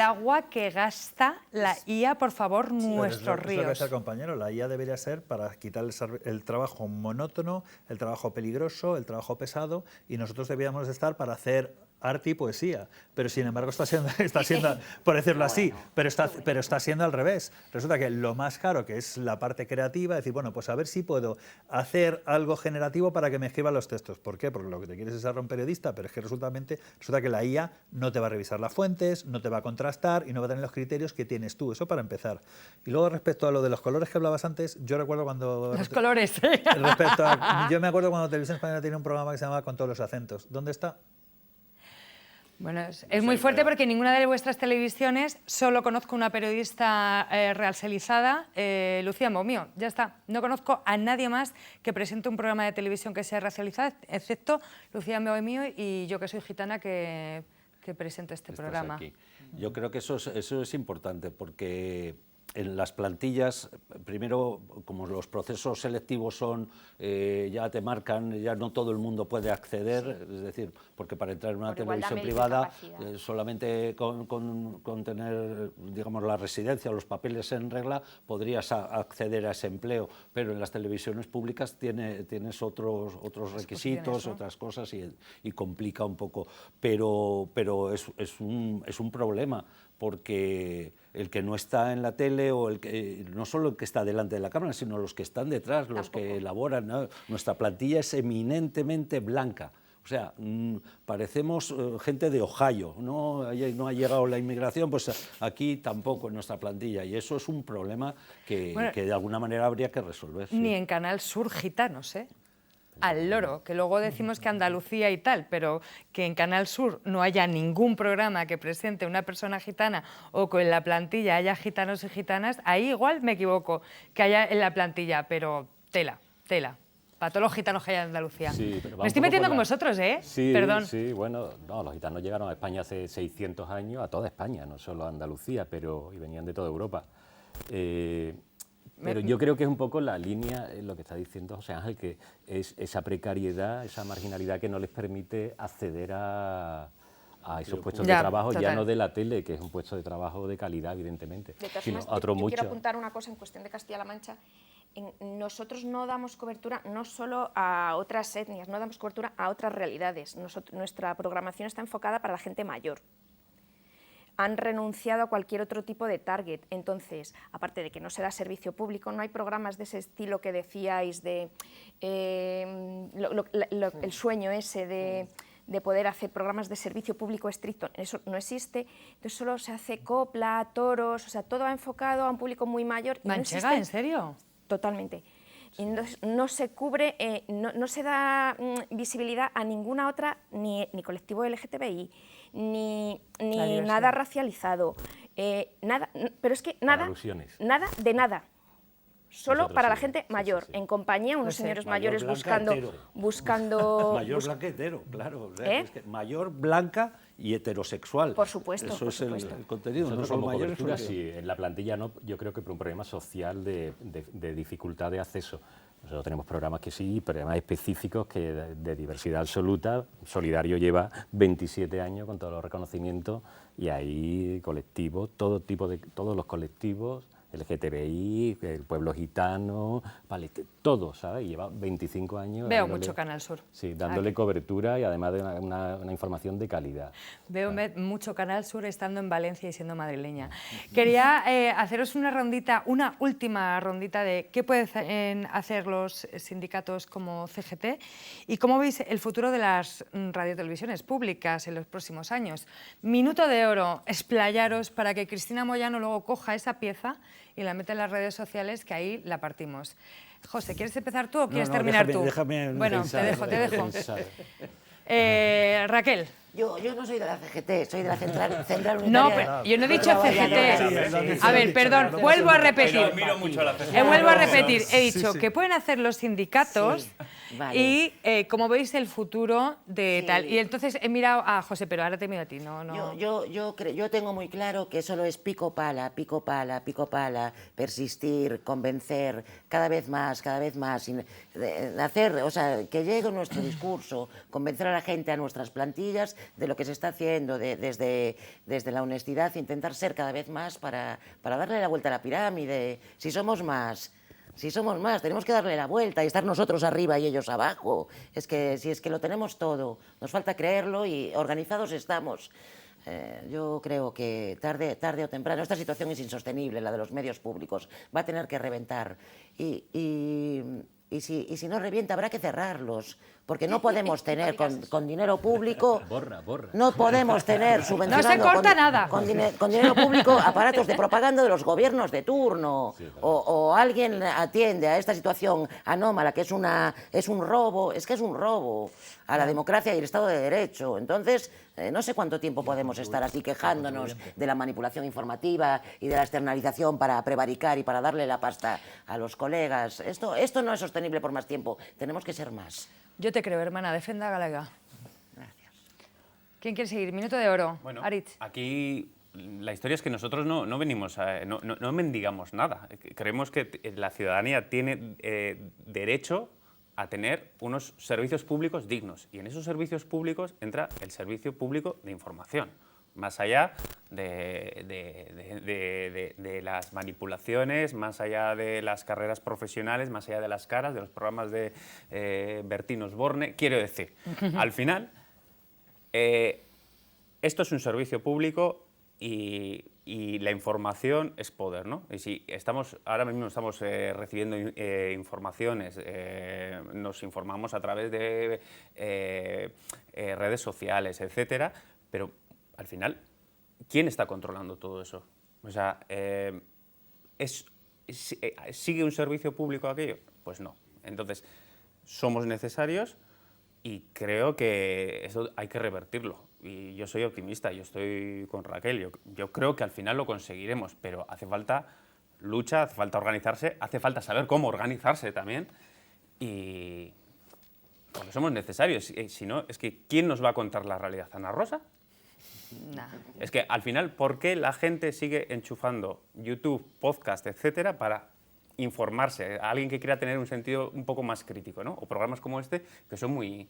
agua que gasta la IA, por favor, nuestros ríos. Eso que compañero, la IA debería ser para quitar el trabajo monótono, el trabajo peligroso, el trabajo pesado, y nosotros deberíamos estar para hacer arte y poesía, pero sin embargo está siendo por decirlo así, pero está siendo al revés. Resulta que lo más caro, que es la parte creativa, es decir, bueno, pues a ver si puedo hacer algo generativo para que me escriban los textos. ¿Por qué? Porque lo que te quieres es ser un periodista, pero es que resulta que la IA no te va a revisar las fuentes, no te va a contrastar y no va a tener los criterios que tienes tú, eso para empezar. Y luego respecto a lo de los colores que hablabas antes, yo recuerdo cuando... Los colores. Yo me acuerdo cuando Televisión Española tenía un programa que se llamaba Con todos los acentos. ¿Dónde está? Bueno, es muy fuerte porque en ninguna de vuestras televisiones solo conozco una periodista realsalizada, Lucía Momio. Ya está, no conozco a nadie más que presente un programa de televisión que sea racializado, excepto Lucía Momio y yo, que soy gitana, que presente este programa. Aquí. Yo creo que eso es importante, porque en las plantillas, primero, como los procesos selectivos son, ya te marcan, ya no todo el mundo puede acceder, es decir, porque para entrar en una televisión privada, solamente con tener, digamos, la residencia o los papeles en regla, podrías acceder a ese empleo, pero en las televisiones públicas tienes otros requisitos, otras cosas, y complica un poco, pero es un problema, porque el que no está en la tele, o no solo el que está delante de la cámara, sino los que están detrás, los que elaboran, ¿no? Nuestra plantilla es eminentemente blanca. O sea, parecemos gente de Ohio, ¿no? No ha llegado la inmigración, pues aquí tampoco en nuestra plantilla, y eso es un problema que de alguna manera habría que resolver. Ni sí. En Canal Sur gitanos, ¿eh? Al loro, que luego decimos que Andalucía y tal, pero que en Canal Sur no haya ningún programa que presente una persona gitana o que en la plantilla haya gitanos y gitanas, ahí igual me equivoco, que haya en la plantilla, pero tela. Para todos los gitanos que hay en Andalucía. Sí, me estoy metiendo con vosotros, ¿eh? Sí, perdón. Sí, bueno, no, los gitanos llegaron a España hace 600 años, a toda España, no solo a Andalucía, y venían de toda Europa. Pero yo creo que es un poco la línea, lo que está diciendo José Ángel, que es esa precariedad, esa marginalidad que no les permite acceder a esos puestos de trabajo, total. Ya no de la tele, que es un puesto de trabajo de calidad, evidentemente, sino a otros muchos. Yo quiero apuntar una cosa en cuestión de Castilla-La Mancha. Nosotros no damos cobertura no solo a otras etnias, no damos cobertura a otras realidades. Nuestra programación está enfocada para la gente mayor. Han renunciado a cualquier otro tipo de target. Entonces, aparte de que no se da servicio público, no hay programas de ese estilo que decíais, de el sueño ese de poder hacer programas de servicio público estricto. Eso no existe. Entonces, solo se hace copla, toros, o sea, todo enfocado a un público muy mayor. ¿Manchega, no, en serio? Totalmente. Y no se cubre, no se da visibilidad a ninguna otra, ni colectivo LGTBI, ni nada racializado, nada, pero es que nada de nada. Solo para la gente mayor, en compañía, unos señores mayores buscando... Mayor blanca hetero, claro. O sea, es que mayor, blanca y heterosexual. Por supuesto. Eso es el contenido. Nosotros, no solo mayores, sí, en la plantilla no, yo creo que por un problema social de dificultad de acceso. Nosotros tenemos programas que sí, programas específicos que de diversidad absoluta. Solidario lleva 27 años con todos los reconocimientos, y ahí colectivos, todos los colectivos, LGTBI, el pueblo gitano, todo, ¿sabes? Y lleva 25 años. Veo mucho Canal Sur. Sí, dándole cobertura y además de una información de calidad. Veo mucho Canal Sur estando en Valencia y siendo madrileña. Quería haceros una última rondita de qué pueden hacer los sindicatos como CGT y cómo veis el futuro de las radiotelevisiones públicas en los próximos años. Minuto de oro, explayaros para que Cristina Moyano luego coja esa pieza y la mete en las redes sociales, que ahí la partimos. José, ¿quieres empezar tú o quieres terminar tú? Bueno, pensar, te dejo. Raquel. Yo no soy de la CGT, soy de la Central Unitaria. No, pero yo no he dicho CGT. A ver, perdón, vuelvo a repetir. Vuelvo a repetir. He dicho que pueden hacer los sindicatos y como veis el futuro de tal. Y entonces he mirado a José, pero ahora te miro a ti. Yo tengo muy claro que solo es pico pala, persistir, convencer, cada vez más, hacer, o sea, que llegue nuestro discurso, convencer a la gente, a nuestras plantillas, de lo que se está haciendo desde la honestidad, intentar ser cada vez más para darle la vuelta a la pirámide. Si somos más, tenemos que darle la vuelta y estar nosotros arriba y ellos abajo. Es que si es que lo tenemos todo, nos falta creerlo y organizados estamos. Yo creo que tarde o temprano esta situación es insostenible, la de los medios públicos, va a tener que reventar y y si no revienta habrá que cerrarlos, porque no podemos tener con dinero público, Borra. no podemos tener subvencionado No se corta nada. con dinero público aparatos de propaganda de los gobiernos de turno, o alguien atiende a esta situación anómala que es un robo, es que es un robo a la democracia y el Estado de Derecho. Entonces, no sé cuánto tiempo podemos estar así quejándonos de la manipulación informativa y de la externalización para prevaricar y para darle la pasta a los colegas. Esto no es sostenible por más tiempo, tenemos que ser más. Yo te creo, hermana, defenda galega. Gracias. ¿Quién quiere seguir? Minuto de oro. Bueno, Aritz. aquí la historia es que nosotros no venimos no mendigamos nada. Creemos que la ciudadanía tiene derecho a tener unos servicios públicos dignos, y en esos servicios públicos entra el servicio público de información, más allá de las manipulaciones, más allá de las carreras profesionales, más allá de las caras, de los programas de Bertín Osborne. Quiero decir, al final, esto es un servicio público y la información es poder, ¿no? Y si ahora mismo estamos recibiendo informaciones, nos informamos a través de redes sociales, etcétera, pero al final, ¿quién está controlando todo eso? O sea, ¿sigue un servicio público aquello? Pues no. Entonces, somos necesarios y creo que eso hay que revertirlo. Y yo soy optimista, yo estoy con Raquel, yo creo que al final lo conseguiremos, pero hace falta lucha, hace falta organizarse, hace falta saber cómo organizarse también, y porque somos necesarios. Si no, es que ¿quién nos va a contar la realidad? ¿Ana Rosa? Nah. Es que al final, ¿por qué la gente sigue enchufando YouTube, podcast, etcétera, para informarse? A alguien que quiera tener un sentido un poco más crítico, ¿no? O programas como este, que son muy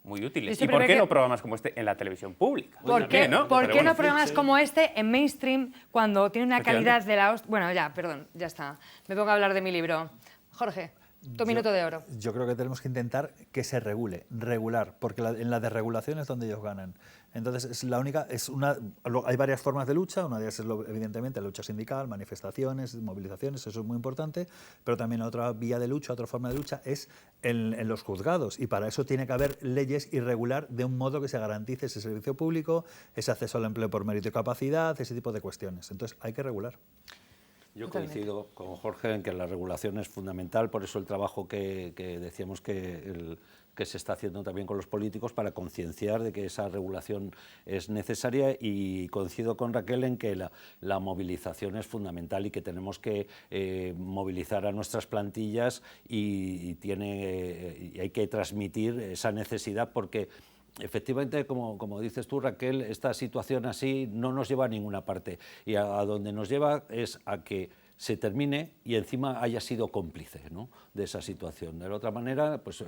útiles. ¿Y por qué no programas como este en la televisión pública? ¿Por qué no programas como este en mainstream cuando tiene una calidad de la hostia? Bueno, ya, perdón, ya está. Me pongo a hablar de mi libro. Jorge, tu minuto de oro. Yo creo que tenemos que intentar que se regular, porque en la desregulación es donde ellos ganan. Entonces, hay varias formas de lucha, una de ellas es evidentemente la lucha sindical, manifestaciones, movilizaciones, eso es muy importante, pero también otra vía de lucha, otra forma de lucha es en los juzgados, y para eso tiene que haber leyes y regular de un modo que se garantice ese servicio público, ese acceso al empleo por mérito y capacidad, ese tipo de cuestiones. Entonces, hay que regular. Yo coincido con Jorge en que la regulación es fundamental, por eso el trabajo que decíamos que se está haciendo también con los políticos para concienciar de que esa regulación es necesaria, y coincido con Raquel en que la movilización es fundamental y que tenemos que movilizar a nuestras plantillas y hay que transmitir esa necesidad, porque efectivamente, como dices tú, Raquel, esta situación así no nos lleva a ninguna parte, y a donde nos lleva es a que se termine y encima haya sido cómplice, ¿no?, de esa situación. De la otra manera, pues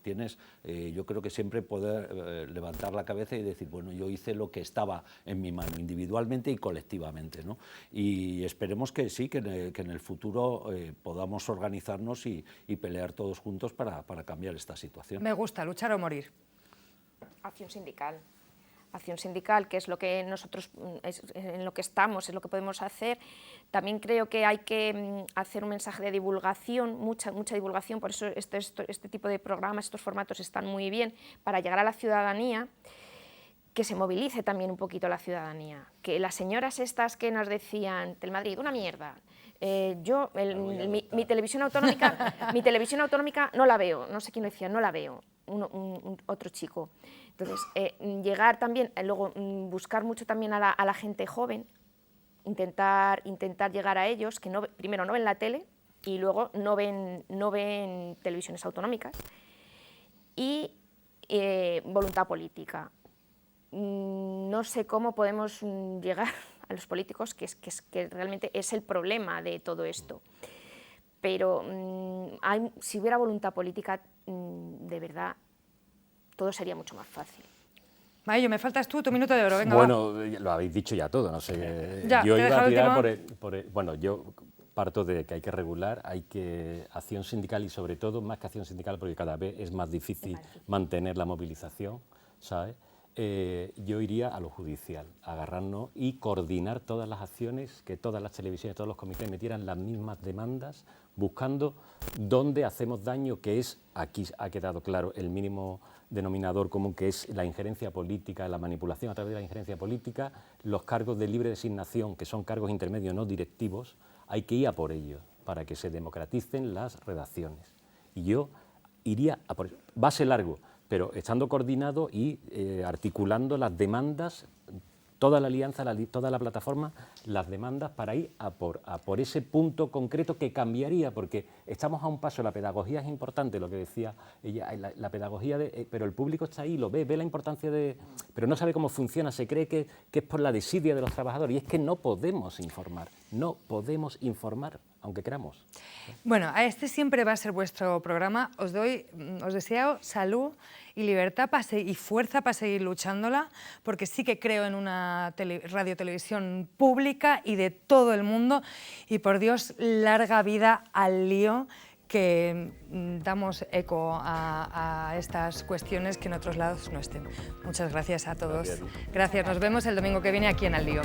tienes, yo creo que siempre poder levantar la cabeza y decir, bueno, yo hice lo que estaba en mi mano, individualmente y colectivamente, ¿no? Y esperemos que sí, que en el futuro podamos organizarnos y pelear todos juntos para cambiar esta situación. Me gusta, luchar o morir. Acción sindical, que es lo que nosotros, en lo que estamos, es lo que podemos hacer. También creo que hay que hacer un mensaje de divulgación, mucha divulgación, por eso este tipo de programas, estos formatos están muy bien, para llegar a la ciudadanía, que se movilice también un poquito la ciudadanía, que las señoras estas que nos decían, Telemadrid, una mierda, mi televisión autonómica no la veo, no sé quién lo decía, no la veo, otro chico. Entonces, llegar también, luego buscar mucho también a la gente joven, intentar llegar a ellos, que primero no ven la tele y luego no ven televisiones autonómicas, y voluntad política. No sé cómo podemos llegar a los políticos, que realmente es el problema de todo esto. Pero si hubiera voluntad política, de verdad, todo sería mucho más fácil. Mayo, me faltas tú, tu minuto de oro. Venga, bueno, lo habéis dicho ya todo, no sé. Ya, yo iba a tirar bueno, yo parto de que hay que regular, hay que acción sindical, y sobre todo más que acción sindical, porque cada vez es más difícil mantener la movilización, ¿sabes? Yo iría a lo judicial, agarrarnos y coordinar todas las acciones, que todas las televisiones, todos los comités metieran las mismas demandas buscando dónde hacemos daño, que es, aquí ha quedado claro, el mínimo denominador común, que es la injerencia política, la manipulación a través de la injerencia política, los cargos de libre designación, que son cargos intermedios no directivos, hay que ir a por ellos, para que se democraticen las redacciones. Y yo iría a por eso. Va a ser largo, pero estando coordinado y articulando las demandas, toda la alianza, toda la plataforma, las demandas para ir a por ese punto concreto que cambiaría, porque estamos a un paso, la pedagogía es importante, lo que decía ella, la pedagogía, pero el público está ahí, lo ve la importancia pero no sabe cómo funciona, se cree que es por la desidia de los trabajadores, y es que no podemos informar, aunque queramos. Bueno, a este siempre va a ser vuestro programa. Os deseo salud y libertad y fuerza para seguir luchándola, porque sí que creo en una radio-televisión pública y de todo el mundo, y por Dios, larga vida al lío, que damos eco a estas cuestiones que en otros lados no estén. Muchas gracias a todos. Gracias, nos vemos el domingo que viene aquí en Al Lío.